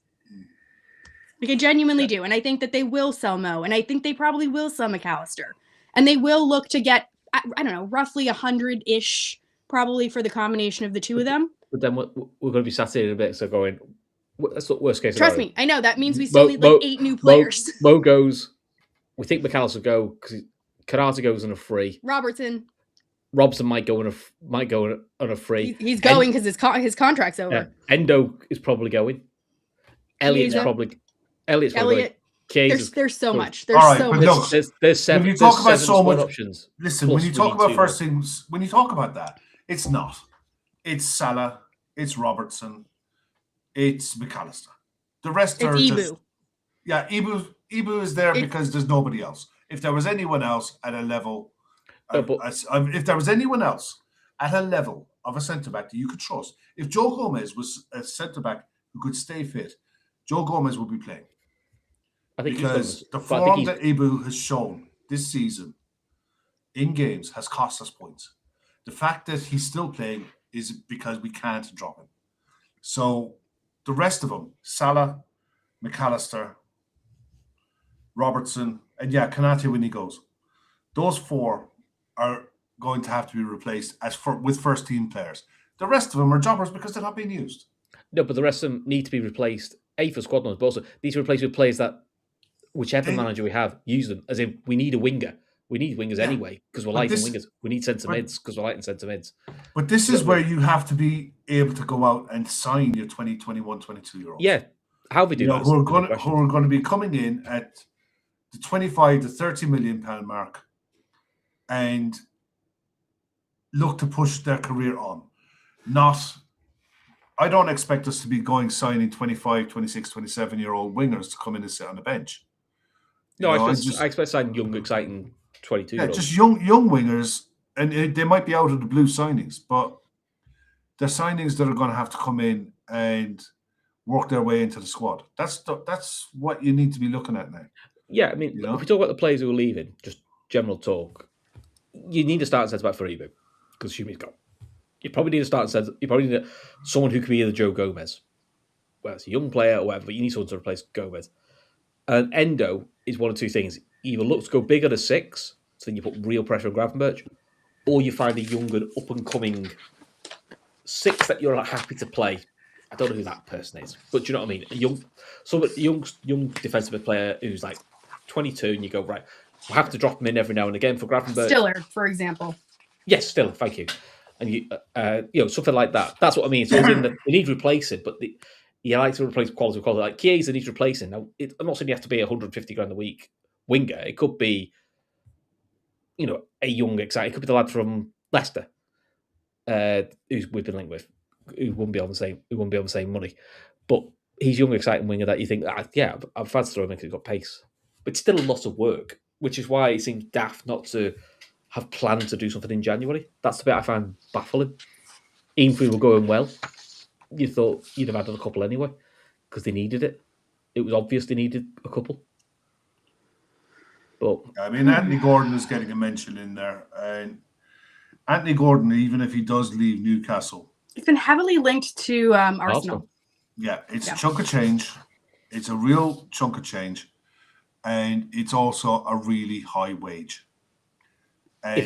Like I genuinely do, and I think that they will sell Mo, and I think they probably will sell McAllister, and they will look to get I don't know, roughly 100-ish, probably for the combination of the two of them. But then we're going to be sat here in a bit, so going. That's the worst case. Trust me, I know that means we still need like 8 new players. Mo goes. We think McAllister go because Kanata goes on a free. Robson might go on a free. He's going because his contract's over. Yeah. Endo is probably going. Elliott's probably going. There's so much. There's so much. Look, there's 7. When you talk about so much options. Listen, when you talk about first things, when you talk about that, it's not. It's Salah. It's Robertson. It's McAllister. The rest are Ibu. just. Yeah, Ibu is there because there's nobody else. If there was anyone else at a level, if there was anyone else at a level of a centre back that you could trust, if Joe Gomez was a centre back who could stay fit, Joe Gomez would be playing. I think because the form that Ibu has shown this season in games has cost us points. The fact that he's still playing is because we can't drop him. So the rest of them, Salah, McAllister, Robertson, and Kanate when he goes. Those 4 are going to have to be replaced with first team players. The rest of them are jobbers because they're not being used. No, but the rest of them need to be replaced. For squad numbers, but also need to be replaced with players that whichever manager we have, use them. As in, we need a winger. We need wingers anyway because we're light on wingers. We need centre mids because we're light on centre mids. But this is where you have to be able to go out and sign your 20, 21, 22-year-olds. Yeah. How we do that? Who are going to be coming in at the 25 to 30 million pound mark and look to push their career on. I don't expect us to be signing 25, 26, 27-year-old wingers to come in and sit on the bench. No, I expect signing young, exciting 22. Yeah, just young wingers, and they might be out of the blue signings, but they're signings that are going to have to come in and work their way into the squad. That's what you need to be looking at now. Yeah, I mean, if we talk about the players who are leaving, just general talk, you need to start centre back for Ibu. because Shumi's gone. You probably need a starting centre. You probably need someone who can be either Joe Gomez, whether it's a young player or whatever, but you need someone to replace Gomez. And Endo is one of two things. Either look to go big at a 6, so then you put real pressure on Gravenberch, or you find a young and up-and-coming 6 that you're happy to play. I don't know who that person is, but do you know what I mean? A young defensive player who's like 22, and you go, right, we'll have to drop him in every now and again for Gravenberch. Stiller, for example. Yes, Stiller, thank you. And you something like that. That's what I mean. So they need replacing, but you like to replace quality with quality. Like Chiesa needs replacing. Now, I'm not saying you have to be 150 grand a week winger. It could be, a young, exciting. It could be the lad from Leicester, who's we've been linked with, who wouldn't be on the same money. But he's young, exciting winger that you think, I've had to throw him in because he's got pace. But it's still a lot of work, which is why it seems daft not to have planned to do something in January. That's the bit I find baffling. Even if we were going well, you thought you'd have added a couple anyway because they needed it. It was obvious they needed a couple. But I mean, Anthony Gordon is getting a mention in there. And Anthony Gordon, even if he does leave Newcastle, he's been heavily linked to Arsenal. Yeah, it's a chunk of change. It's a real chunk of change. And it's also a really high wage. And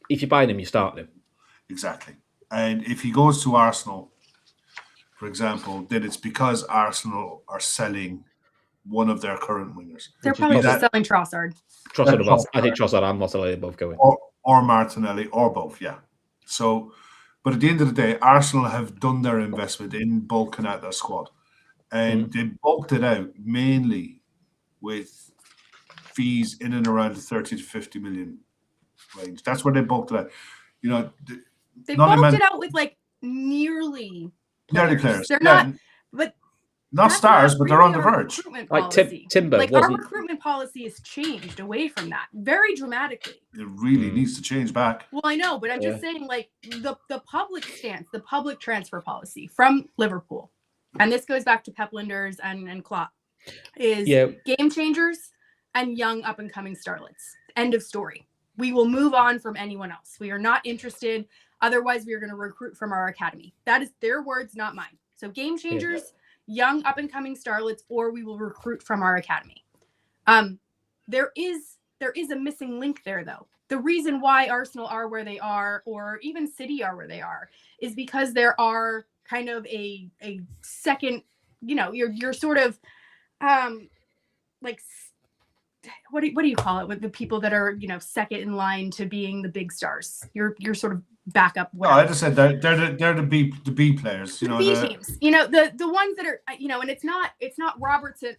if you're buying him, you're starting him. Exactly. And if he goes to Arsenal, for example, then it's because Arsenal are selling one of their current wingers. They're probably just selling Trossard. I think Trossard and Martinelli are both going. Or Martinelli, or both, yeah. So, but at the end of the day, Arsenal have done their investment in bulking out their squad. And they bulked it out mainly with fees in and around the 30 to 50 million range. That's where they bulked it out. They bulked it out with nearly players. They're not, but not stars, but they're on the verge. Like Timber. Our recruitment policy has changed away from that very dramatically. It really needs to change back. Well, I know, but I'm just saying, the public stance, the public transfer policy from Liverpool, and this goes back to Pep Linders and Klopp, is game changers and young up and coming starlets. End of story. We will move on from anyone else. We are not interested. Otherwise, we are going to recruit from our academy. That is their words, not mine. So game changers, young up and coming starlets, or we will recruit from our academy. There is a missing link there, though. The reason why Arsenal are where they are, or even City are where they are, is because there are kind of a second, you're sort of what do you call it with the people that are second in line to being the big stars? You're sort of backup. No, I just said they're the B players. The B teams. The ones that are and it's not Robertson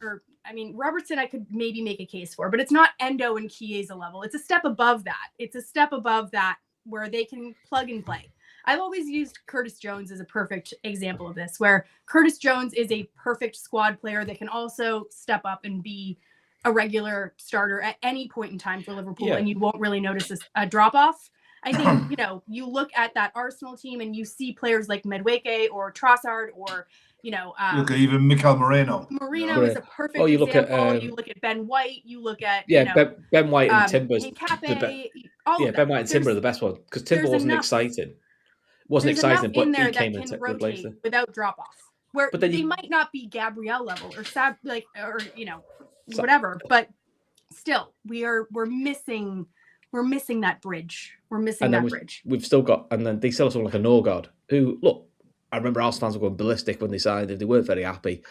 Robertson I could maybe make a case for, but it's not Endo and Chiesa level. It's a step above that. It's a step above that where they can plug and play. I've always used Curtis Jones as a perfect example of this, where Curtis Jones is a perfect squad player that can also step up and be a regular starter at any point in time for Liverpool, and you won't really notice a drop off. I think, you look at that Arsenal team and you see players like Madueke or Trossard or, look at even Mikel Moreno. Moreno is a perfect example. You look at Ben White. You look at Ben White and Timber's Ben White and Timber are the best one because Timber wasn't exciting. Wasn't exciting, but he came in to replace it without drop off. But then they might not be Gabrielle level or whatever, but still, we're missing that bridge. We're missing that bridge. We've still got, and then they sell someone like a Norgard, who, look, I remember Arsenal fans were going ballistic when they signed him. They weren't very happy.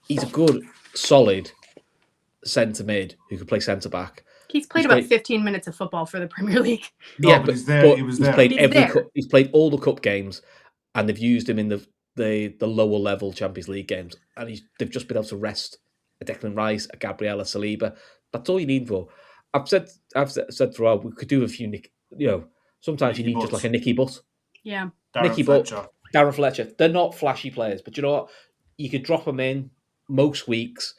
He's a good, solid centre mid who could play centre back. He's played about 15 minutes of football for the Premier League. No, but he's there. He was there. He's played all the cup games, and they've used him in the lower level Champions League games, and they've just been able to rest a Declan Rice, a Gabriella Saliba. That's all you need for. I've said throughout, we could do a few sometimes you need just like a Nicky Butt. Yeah. Darren Fletcher. They're not flashy players, but you know what? You could drop them in most weeks.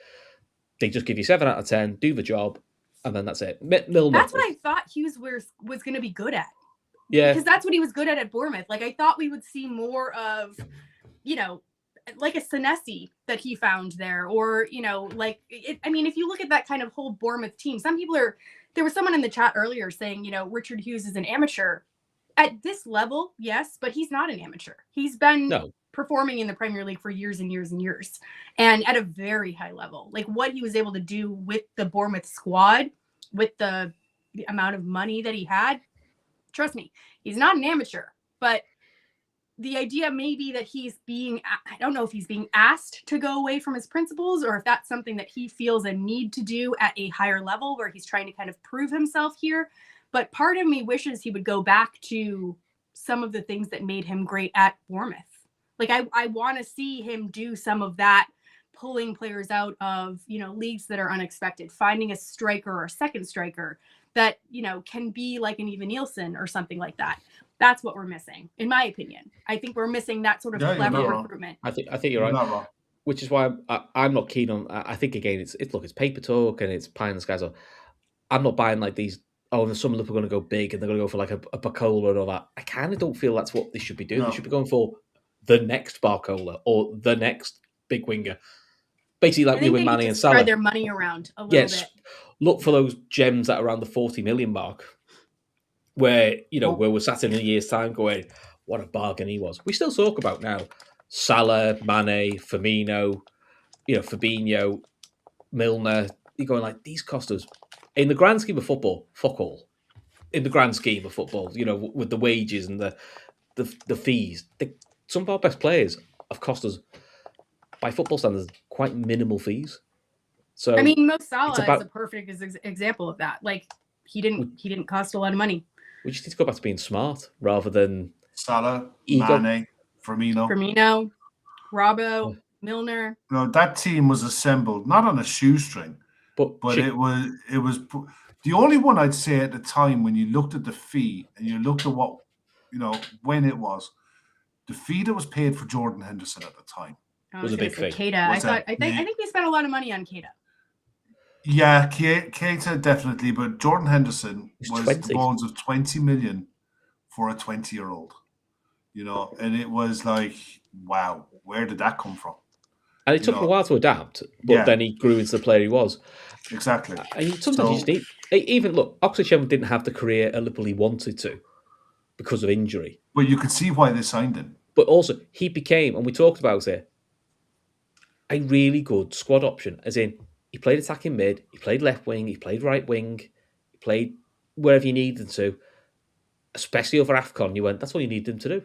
They just give you 7 out of 10, do the job, and then that's it. That's what I thought Hughes was going to be good at. Yeah. Because that's what he was good at Bournemouth. I thought we would see more of, like a Senesi that he found there, or if you look at that kind of whole Bournemouth team, there was someone in the chat earlier saying, Richard Hughes is an amateur. At this level, yes, but he's not an amateur. He's been No. performing in the Premier League for years and years and years, and at a very high level. Like what he was able to do with the Bournemouth squad, with the amount of money that he had, trust me, he's not an amateur. But the idea may be that I don't know if he's being asked to go away from his principles, or if that's something that he feels a need to do at a higher level where he's trying to kind of prove himself here. But part of me wishes he would go back to some of the things that made him great at Bournemouth. Like I want to see him do some of that, pulling players out of, leagues that are unexpected, finding a striker or a second striker that, can be like an Eva Nielsen or something like that. That's what we're missing, in my opinion. I think we're missing that sort of clever recruitment. I think you're right. Not wrong. Which is why I'm not keen on. I think again, it's paper talk and it's pie in the sky. So I'm not buying like these. Oh, and some Liverpool are going to go big and they're going to go for like a Barcola and all that. I kind of don't feel that's what they should be doing. No. They should be going for the next Barcola or the next big winger. Basically, like we with Mane and Salah. Spread their money around a little bit. Look for those gems at around the 40 million mark, where where we're sat in a year's time going, what a bargain he was. We still talk about now Salah, Mane, Firmino, Fabinho, Milner. You're going like these cost us. In the grand scheme of football, fuck all. In the grand scheme of football, with the wages and the fees, some of our best players have cost us, by football standards, quite minimal fees. So I mean, Mo Salah is a perfect example of that. Like he didn't cost a lot of money. We just need to go back to being smart rather than Salah, Mane, Firmino, Robbo, Milner. No, that team was assembled not on a shoestring. But it was the only one I'd say at the time when you looked at the fee and you looked at what when it was the fee that was paid for Jordan Henderson at the time was a big fee. Keita. I think we spent a lot of money on Keita. Yeah, Keita definitely, but Jordan Henderson was the bones of 20 million for a 20-year-old. And it was like, wow, where did that come from? And it took him a while to adapt, but then he grew into the player he was. Exactly. Sometimes you just need... Even, look, Oxlade-Chamberlain didn't have the career at Liverpool he wanted to because of injury. But you could see why they signed him. But also, he became, and we talked about it, a really good squad option. As in, he played attacking mid, he played left wing, he played right wing, he played wherever you needed to. Especially over AFCON, you went, that's all you needed him to do.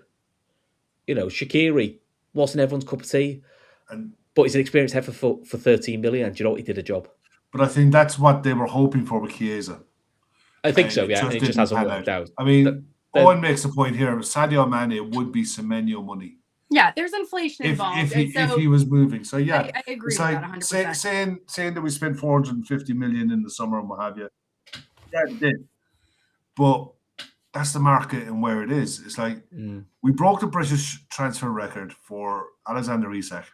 Shaqiri wasn't everyone's cup of tea. But he's an experienced heifer for 13 million, and do you know what? He did a job. But I think that's what they were hoping for with Chiesa. I think so, yeah. And it just hasn't worked out. I mean, Owen makes a point here. Sadio Mane would be Semenyo money. Yeah, there's inflation involved. If he was moving. So, yeah. I agree with that 100%. Saying that we spent 450 million in the summer and what have you. Yeah, it did. But that's the market and where it is. It's like we broke the British transfer record for Alexander Isak,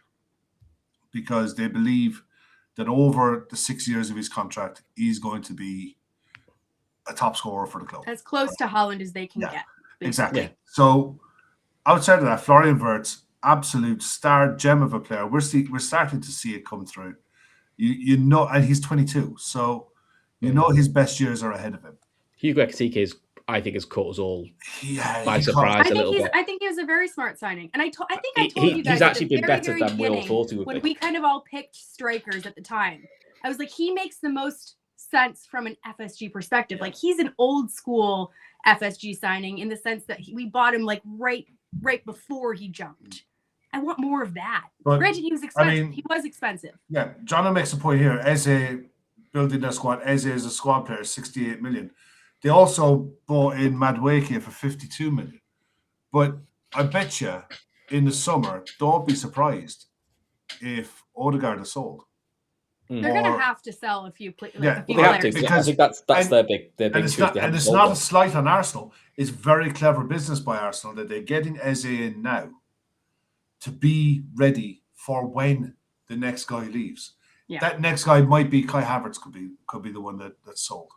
because they believe that over the 6 years of his contract, he's going to be a top scorer for the club. As close to Holland as they can get. Basically. Exactly. Yeah. So outside of that, Florian Wirtz, absolute star gem of a player. We're starting to see it come through. And he's 22. So his best years are ahead of him. Hugo Ekitike I think has caught us all by surprise a little bit. I think he was a very smart signing. And I think I told you guys he's actually been better than we all thought he would be. When we kind of all picked strikers at the time, I was like, he makes the most sense from an FSG perspective. Like he's an old school FSG signing in the sense that we bought him like right before he jumped. I want more of that. But, granted, he was expensive. He was expensive. Yeah, John makes a point here. Eze building their squad. Eze is a squad player, 68 million. They also bought in Madueke for 52 million. But I bet you in the summer, don't be surprised if Odegaard is sold. They're going to have to sell a few players. They have to, because I think that's their big issue. And it's not a slight on Arsenal. It's very clever business by Arsenal that they're getting Eze in now to be ready for when the next guy leaves. Yeah. That next guy might be Kai Havertz, could be the one that's sold.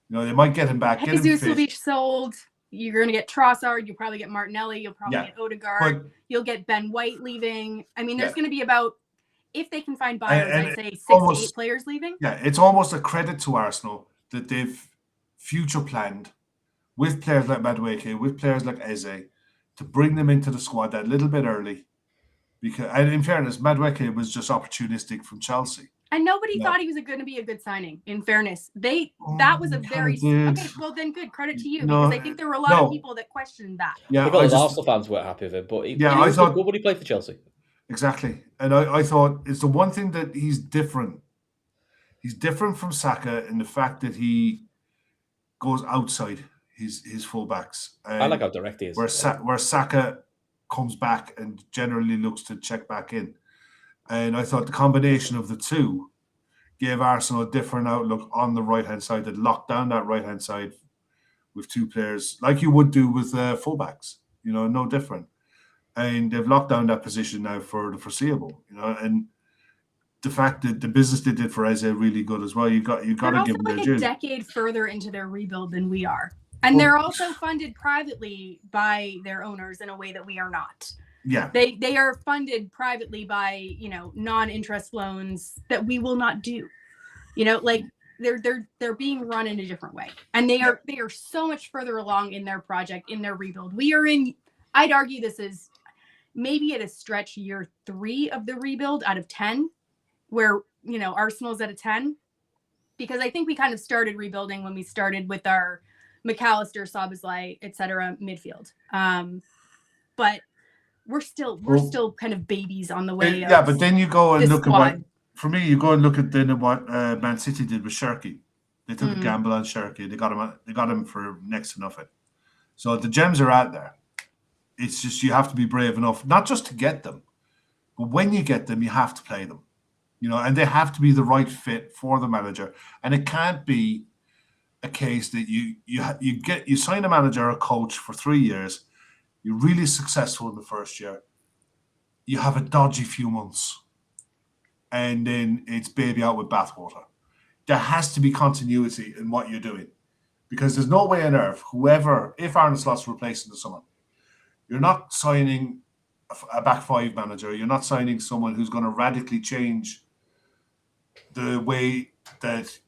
They might get him back. Jesus will be sold. You're going to get Trossard. You'll probably get Martinelli. You'll probably get Odegaard. You'll get Ben White leaving. I mean, there's going to be about, if they can find buyers, I'd say 6 to 8 players leaving. Yeah, it's almost a credit to Arsenal that they've future planned with players like Madueke, with players like Eze, to bring them into the squad that little bit early. Because, and in fairness, Madueke was just opportunistic from Chelsea. And nobody thought he was going to be a good signing. In fairness, that was a very okay. Well, then good credit to you, because I think there were a lot of people that questioned that. Yeah, a lot of Arsenal fans weren't happy with him, but I thought good when he played for Chelsea. Exactly, and I thought it's the one thing that he's different. He's different from Saka in the fact that he goes outside his fullbacks. I like how direct he is. Where Saka comes back and generally looks to check back in. And I thought the combination of the two gave Arsenal a different outlook on the right-hand side, that locked down that right-hand side with two players, like you would do with fullbacks, no different. And they've locked down that position now for the foreseeable, and the fact that the business they did for Eze really good as well. You got to give them their due. They're a decade further into their rebuild than we are. And they're also funded privately by their owners in a way that we are not. Yeah. They are funded privately by, non-interest loans that we will not do. Like they're being run in a different way. And they are so much further along in their project, in their rebuild. We are I'd argue this is maybe at a stretch year 3 of the rebuild out of 10, where, Arsenal's at a 10, because I think we kind of started rebuilding when we started with our McAllister, Szoboszlai, etc. midfield. But we're still kind of babies on the way. Yeah, but then you go and look squad. at what Man City did with Sherky. They took a gamble on Sherky. They got him for next to nothing. So the gems are out there. It's just you have to be brave enough, not just to get them, but when you get them, you have to play them. And they have to be the right fit for the manager. And it can't be a case that you sign a manager or a coach for 3 years. You're really successful in the first year. You have a dodgy few months, and then it's baby out with bathwater. There has to be continuity in what you're doing, because there's no way on earth, if Arne Slot's replacing someone, you're not signing a back five manager. You're not signing someone who's going to radically change the way that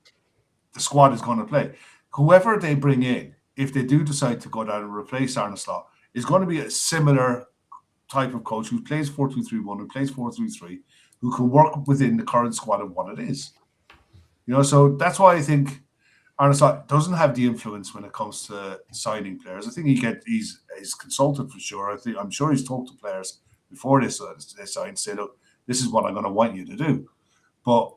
the squad is going to play. Whoever they bring in, if they do decide to go down and replace Arne Slot, is going to be a similar type of coach who plays 4-2-3-1, who plays 4-3-3, who can work within the current squad of what it is. So that's why I think Arne Slot doesn't have the influence when it comes to signing players. I think he's consulted for sure. I'm sure he's talked to players before they sign, say, look, this is what I'm going to want you to do. But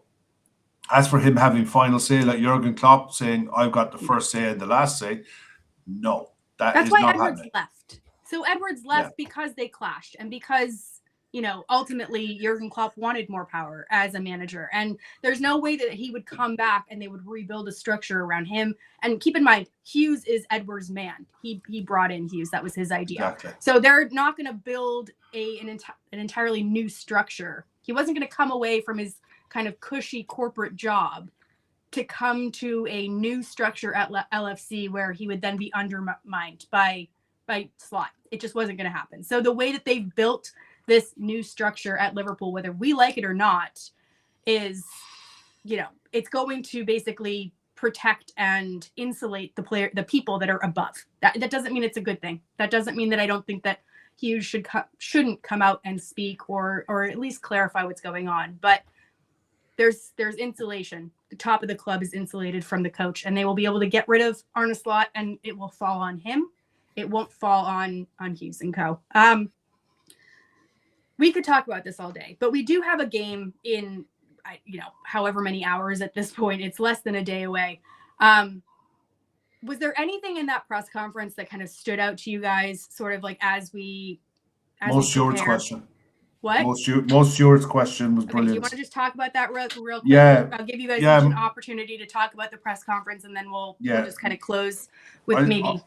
as for him having final say, like Jurgen Klopp saying, I've got the first say and the last say, no, that's why Edwards left. So Edwards left because they clashed, and because, ultimately Jurgen Klopp wanted more power as a manager. And there's no way that he would come back and they would rebuild a structure around him. And keep in mind, Hughes is Edwards' man. He brought in Hughes. That was his idea. Exactly. So they're not going to build an entirely new structure. He wasn't going to come away from his kind of cushy corporate job to come to a new structure at LFC where he would then be undermined by Slot. It just wasn't going to happen. So the way that they've built this new structure at Liverpool, whether we like it or not, is, it's going to basically protect and insulate the people that are above. That doesn't mean it's a good thing. That doesn't mean that I don't think that Hughes shouldn't come out and speak or at least clarify what's going on. But there's insulation. The top of the club is insulated from the coach, and they will be able to get rid of Arne Slot, and it will fall on him. It won't fall on Hughes and co. We could talk about this all day, but we do have a game in, however many hours at this point. It's less than a day away. Was there anything in that press conference that kind of stood out to you guys, sort of like as most Stuart's question? What? Most Stuart's question was brilliant. Do you want to just talk about that real quick? Yeah. I'll give you guys each an opportunity to talk about the press conference, and then we'll just kind of close with maybe.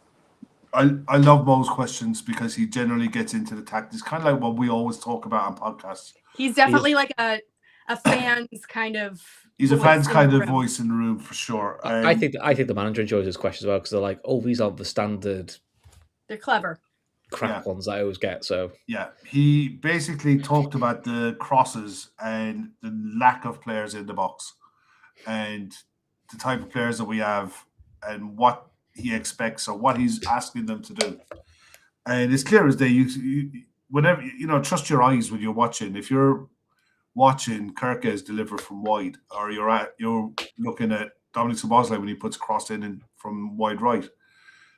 I love Mo's questions because he generally gets into the tactics, kind of like what we always talk about on podcasts. He's definitely like a fan's kind of. He's a fan's kind of voice in the room for sure. I think the manager enjoys his questions as well, because they're like, oh, these aren't the standard. They're clever. Crap ones I always get. So he basically talked about the crosses and the lack of players in the box, and the type of players that we have, and what he expects or what he's asking them to do. And it's clear as day. You whenever trust your eyes when you're watching. If you're watching Kirkes deliver from wide, or you're looking at Dominic Szoboszlai when he puts a cross in from wide right,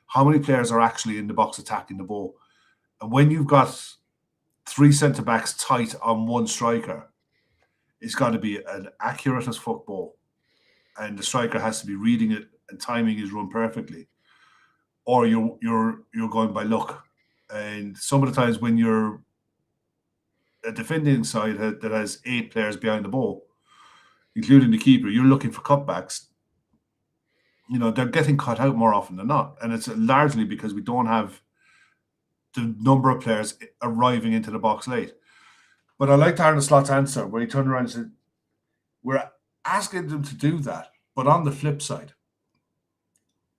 how many players are actually in the box attacking the ball? And when you've got 3 centre backs tight on 1 striker, it's got to be an accurate as football, and the striker has to be reading it and timing his run perfectly, or you're going by luck. And some of the times when you're a defending side that has 8 players behind the ball, including the keeper, you're looking for cutbacks. They're getting cut out more often than not, and it's largely because we don't have the number of players arriving into the box late. But I liked Arne Slot's answer where he turned around and said, we're asking them to do that, but on the flip side,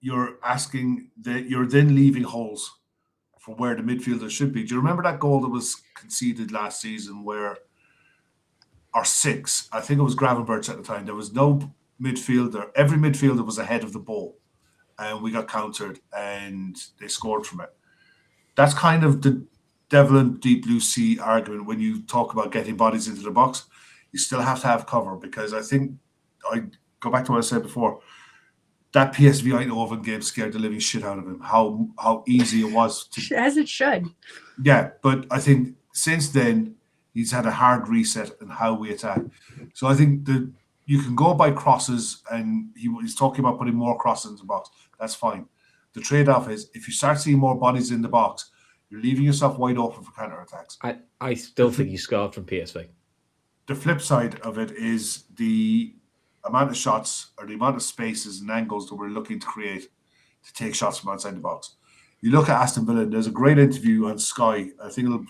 you're then leaving holes for where the midfielders should be. Do you remember that goal that was conceded last season where our 6, I think it was Gravenberch at the time, there was no midfielder. Every midfielder was ahead of the ball, and we got countered and they scored from it. That's kind of the devil in deep blue sea argument when you talk about getting bodies into the box. You still have to have cover, because I think I go back to what I said before. That PSV Eindhoven game scared the living shit out of him. How easy it was to, as it should. Yeah, but I think since then he's had a hard reset in how we attack. So I think that you can go by crosses, and he's talking about putting more crosses in the box. That's fine. The trade-off is if you start seeing more bodies in the box, you're leaving yourself wide open for counter-attacks. I still think he's scarred from PSV. The flip side of it is the amount of shots or the amount of spaces and angles that we're looking to create to take shots from outside the box. You look at Aston Villa, there's a great interview on Sky. I think it'll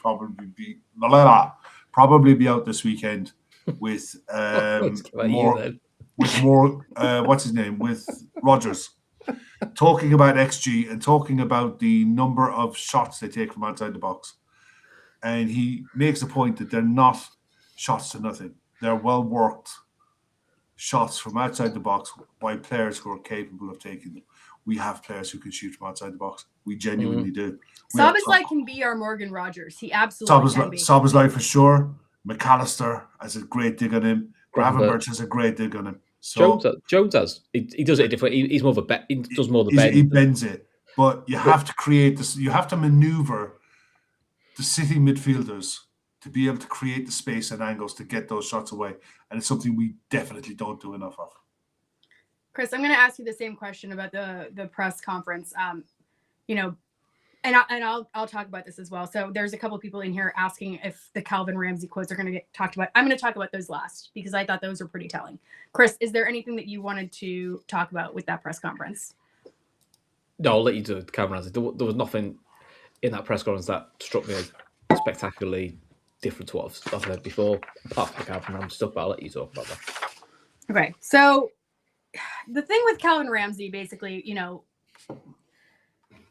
probably be out this weekend with with Rodgers talking about XG and talking about the number of shots they take from outside the box. And he makes the point that they're not shots to nothing. They're well-worked shots from outside the box by players who are capable of taking them. We have players who can shoot from outside the box. We genuinely do. Szoboszlai can be our Morgan Rogers. He absolutely can be. Szoboszlai for sure. McAllister has a great dig on him. Gravenberch has a great dig on him. So Jones has. He does it different. He's more of a bet. He does more of the bend. He bends it. But you have to create this. You have to maneuver the City midfielders to be able to create the space and angles to get those shots away. And it's something we definitely don't do enough of. Chris, I'm going to ask you the same question about the press conference. And I'll talk about this as well. So there's a couple of people in here asking if the Calvin Ramsey quotes are going to get talked about. I'm going to talk about those last because I thought those were pretty telling. Chris, is there anything that you wanted to talk about with that press conference? No, I'll let you do Calvin Ramsey. There was nothing in that press conference that struck me as spectacularly different to what I've heard before, apart from the Calvin Ramsey stuff, but I'll let you talk about that. Okay, so the thing with Calvin Ramsey, basically,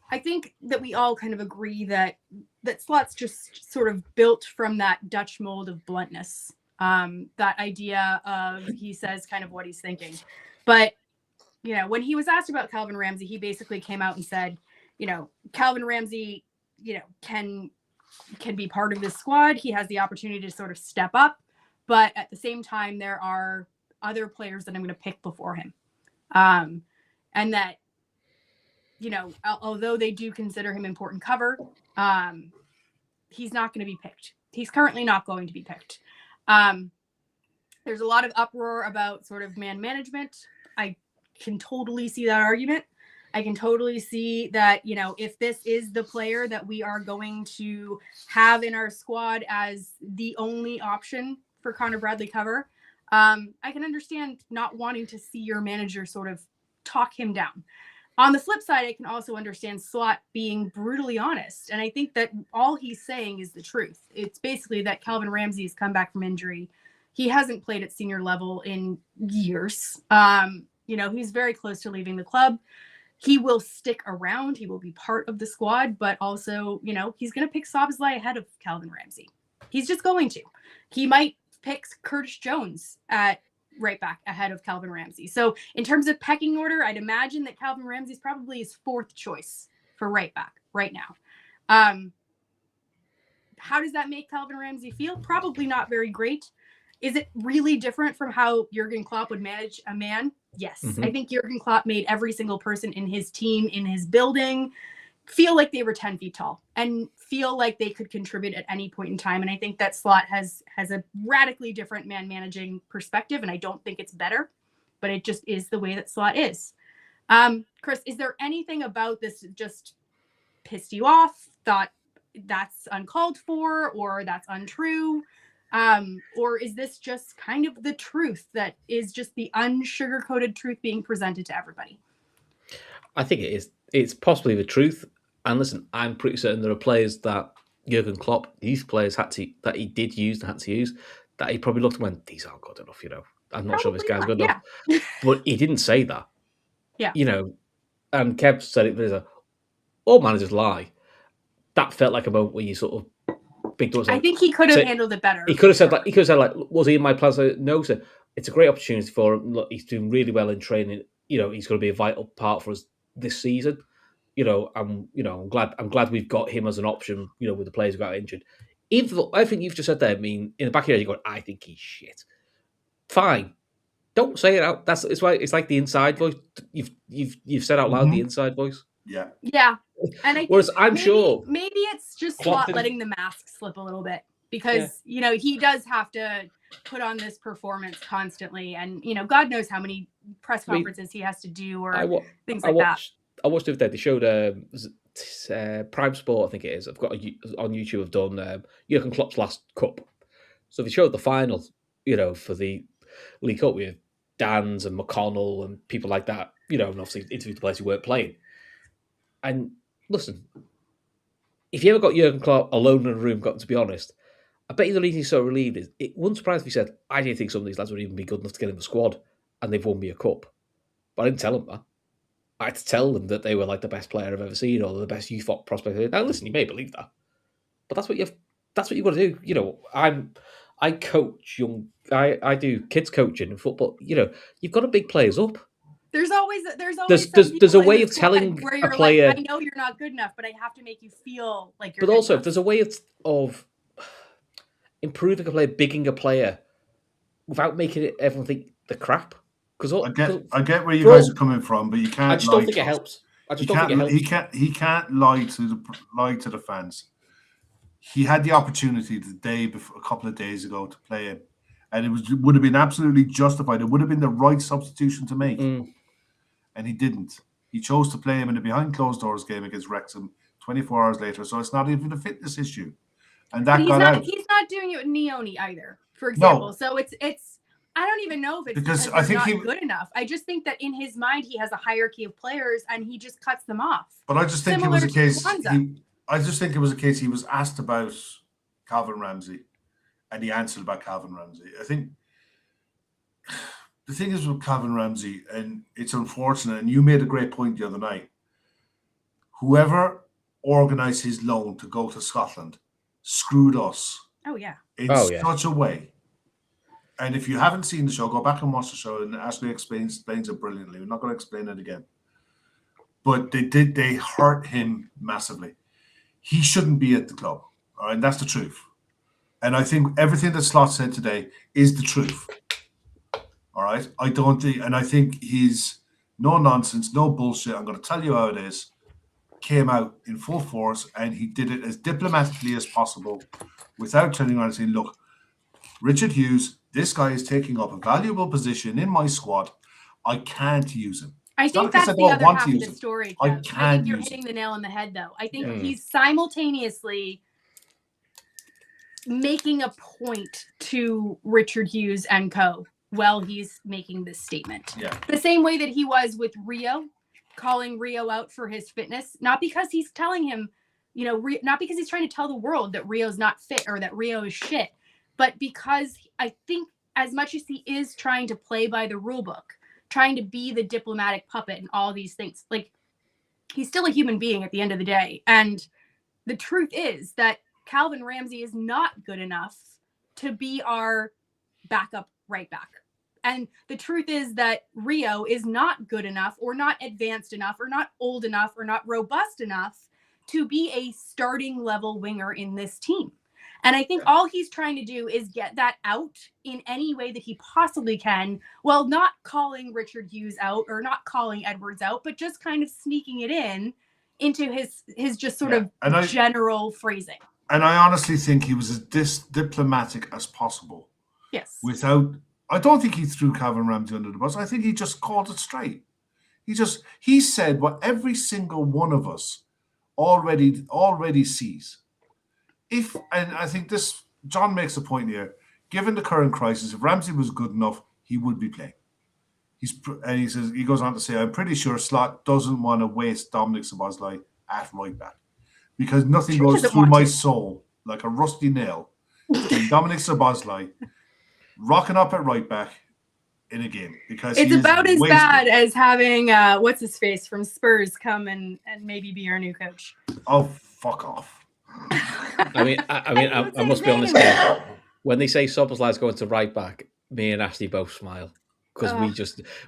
I think that we all kind of agree that Slot's just sort of built from that Dutch mold of bluntness. That idea of he says kind of what he's thinking. But, when he was asked about Calvin Ramsey, he basically came out and said, Calvin Ramsey, can be part of this squad. He has the opportunity to sort of step up. But at the same time, there are other players that I'm going to pick before him. And that, although they do consider him important cover, he's not going to be picked. He's currently not going to be picked. There's a lot of uproar about sort of man management. I can totally see that argument. I can totally see that, if this is the player that we are going to have in our squad as the only option for Connor Bradley cover, I can understand not wanting to see your manager sort of talk him down. On the flip side, I can also understand Slot being brutally honest. And I think that all he's saying is the truth. It's basically that Calvin Ramsey's come back from injury. He hasn't played at senior level in years. He's very close to leaving the club. He will stick around. He will be part of the squad, but also, he's going to pick Szoboszlai ahead of Calvin Ramsey. He's just going to. He might pick Curtis Jones at, right back ahead of Calvin Ramsey. So in terms of pecking order, I'd imagine that Calvin Ramsey's probably his fourth choice for right back right now. How does that make Calvin Ramsey feel? Probably not very great. Is it really different from how Jurgen Klopp would manage a man? Yes. Mhm. I think Jurgen Klopp made every single person in his team, in his building, feel like they were 10 feet tall and feel like they could contribute at any point in time. And I think that Slot has a radically different man managing perspective. And I don't think it's better, but it just is the way that Slot is. Chris, is there anything about this that just pissed you off, thought that's uncalled for, or that's untrue? Or is this just kind of the truth that is just the unsugar-coated truth being presented to everybody? I think it is. It's possibly the truth. And listen, I'm pretty certain there are players that Jurgen Klopp, these players that he did use and had to use, that he probably looked and went, these aren't good enough, I'm not sure this guy's good enough. But he didn't say that. Yeah. And Kev said it, there's all managers lie. That felt like a moment where you sort of big doors. I think he could have handled it better. He could have said was he in my plans? No, sir. It's a great opportunity for him. Look, he's doing really well in training. He's going to be a vital part for us this season. I'm glad we've got him as an option. With the players who got injured. Even though everything you've just said there, I mean, in the back of your head, you're going, I think he's shit. Fine, don't say it out. It's like the inside voice. You've said out loud the inside voice. Yeah. Yeah. And whereas I'm sure maybe it's just Slot letting the mask slip a little bit because he does have to put on this performance constantly, and God knows how many press conferences he has to do or things like that. I watched the other day. They showed Prime Sport, I think it is. I've got on YouTube. I've done Jurgen Klopp's last cup. So they showed the final, for the League Cup with Dans and McConnell and people like that. And obviously interviewed the players who weren't playing. And listen, if you ever got Jurgen Klopp alone in a room, to be honest, I bet you the reason he's so relieved is it wouldn't surprise if he said, I didn't think some of these lads would even be good enough to get in the squad, and they've won me a cup. But I didn't tell them that. I had to tell them that they were like the best player I've ever seen or the best youth prospect. Now listen, you may believe that, but that's what you've got to do. I coach young. I do kids coaching in football. You've got to big players up. There's always there's a way of telling a player. Like, I know you're not good enough, but I have to make you feel like you're. But also, enough. There's a way of improving a player, bigging a player, without making everyone think the crap. Because I get where you guys are coming from, but you can't. I just don't think it helps. He can't lie to the fans. He had the opportunity a couple of days ago to play him, and it would have been absolutely justified. It would have been the right substitution to make, and he didn't. He chose to play him in a behind closed doors game against Wrexham 24 hours later. So it's not even a fitness issue, and that got out. He's not doing it with Neone either, for example. No. So it's. I don't even know if it's because I think he's not good enough. I just think that in his mind he has a hierarchy of players and he just cuts them off. But I just think it was a case. I just think it was a case he was asked about Calvin Ramsey, and he answered about Calvin Ramsey. I think the thing is with Calvin Ramsey, and it's unfortunate. And you made a great point the other night. Whoever organised his loan to go to Scotland screwed us. Oh yeah. In such a way. And if you haven't seen the show, go back and watch the show, and Ashley explains it brilliantly. We're not going to explain it again. But they hurt him massively. He shouldn't be at the club. All right, and that's the truth. And I think everything that Slot said today is the truth. All right? I think he's no nonsense, no bullshit. I'm going to tell you how it is. Came out in full force, and he did it as diplomatically as possible without turning around and saying, look, Richard Hughes, this guy is taking up a valuable position in my squad. I can't use him. I think that's the other half of the story. I think you're hitting the nail on the head, though. I think he's simultaneously making a point to Richard Hughes and co. while he's making this statement. Yeah. The same way that he was with Rio, calling Rio out for his fitness, not because he's telling him, not because he's trying to tell the world that Rio's not fit or that Rio is shit. But because I think as much as he is trying to play by the rule book, trying to be the diplomatic puppet and all these things, like he's still a human being at the end of the day. And the truth is that Calvin Ramsey is not good enough to be our backup right back. And the truth is that Rio is not good enough or not advanced enough or not old enough or not robust enough to be a starting level winger in this team. And I think all he's trying to do is get that out in any way that he possibly can, while not calling Richard Hughes out or not calling Edwards out, but just kind of sneaking it into his just sort of general phrasing. And I honestly think he was as diplomatic as possible. Yes. I don't think he threw Calvin Ramsey under the bus. I think he just called it straight. He said what every single one of us already sees. And I think John makes a point here. Given the current crisis, if Ramsey was good enough, he would be playing. He goes on to say, I'm pretty sure Slot doesn't want to waste Dominic Szoboszlai at right back because nothing goes through my soul like a rusty nail than Dominic Szoboszlai rocking up at right back in a game, because it's about as bad as having what's his face from Spurs come and maybe be our new coach. Oh, fuck off. I must be honest here. When they say Szoboszlai's going to right back, me and Ashley both smile because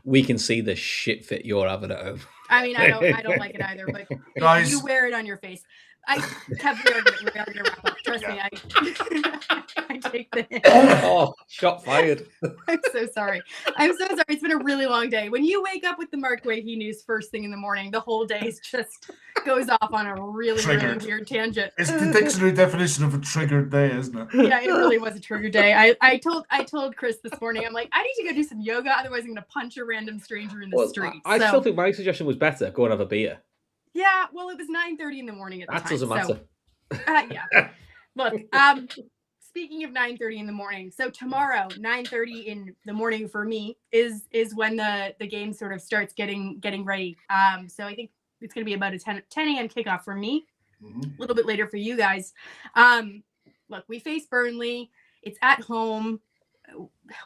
we can see the shit fit you're having at home. I mean, I don't like it either, but guys, you wear it on your face. Kev, we are gonna wrap up. Trust me, I take the hint. Oh, shot fired. I'm so sorry. It's been a really long day. When you wake up with the Mark Guehi news first thing in the morning, the whole day just goes off on a really weird tangent. It's the dictionary definition of a triggered day, isn't it? Yeah, it really was a triggered day. I told Chris this morning, I'm like, I need to go do some yoga, otherwise I'm gonna punch a random stranger in the street. I still think my suggestion was better. Go and have a beer. Yeah, well, it was 9:30 in the morning at the time. That doesn't matter. Yeah. Look, speaking of 9:30 in the morning, so tomorrow, 9:30 in the morning for me is when the game sort of starts getting ready. So I think it's going to be about a 10 a.m. kickoff for me, a little bit later for you guys. Look, we face Burnley. It's at home.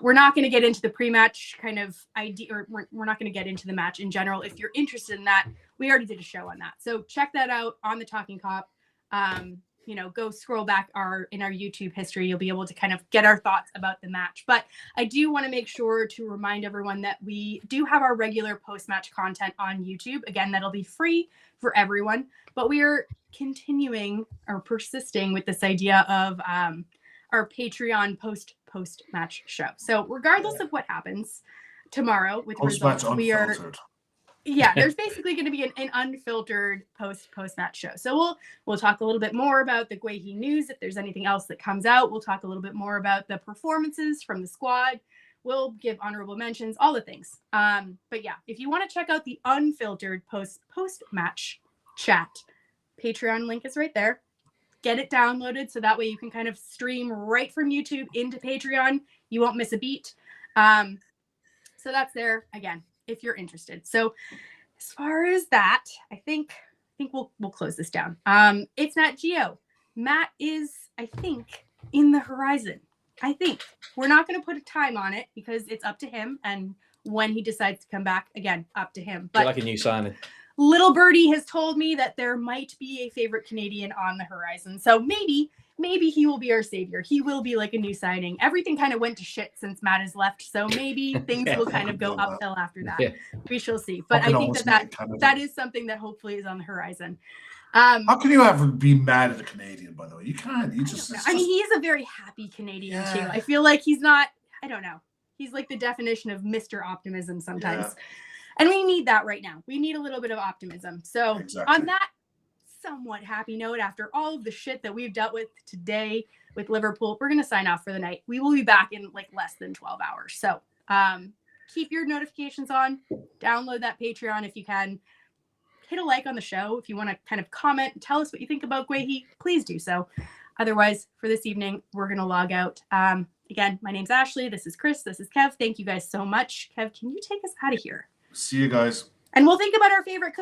We're not going to get into the pre-match kind of idea, or we're not going to get into the match in general. If you're interested in that, we already did a show on that. So check that out on the Talkin Kop. Go scroll back in our YouTube history. You'll be able to kind of get our thoughts about the match. But I do want to make sure to remind everyone that we do have our regular post-match content on YouTube. Again, that'll be free for everyone. But we are continuing or persisting with this idea of our Patreon post-match show. So regardless of what happens tomorrow with results, there's basically going to be an unfiltered post-match show. So we'll talk a little bit more about the Guehi news. If there's anything else that comes out, we'll talk a little bit more about the performances from the squad. We'll give honorable mentions, all the things. But yeah, if you want to check out the unfiltered post-match chat, Patreon link is right there. Get it downloaded so that way you can kind of stream right from YouTube into Patreon. You won't miss a beat. So that's there again, if you're interested. So as far as that, I think we'll close this down. It's Nat Geo. Matt is, I think, in the horizon. I think we're not going to put a time on it because it's up to him, and when he decides to come back, again, up to him. But like a new signing. Little Birdie has told me that there might be a favorite Canadian on the horizon. So maybe he will be our savior. He will be like a new signing. Everything kind of went to shit since Matt has left. So maybe things will kind of go uphill after that. Yeah. We shall see. But I think that is something that hopefully is on the horizon. How can you ever be mad at a Canadian, by the way? You can't. He See you guys. And we'll think about our favorite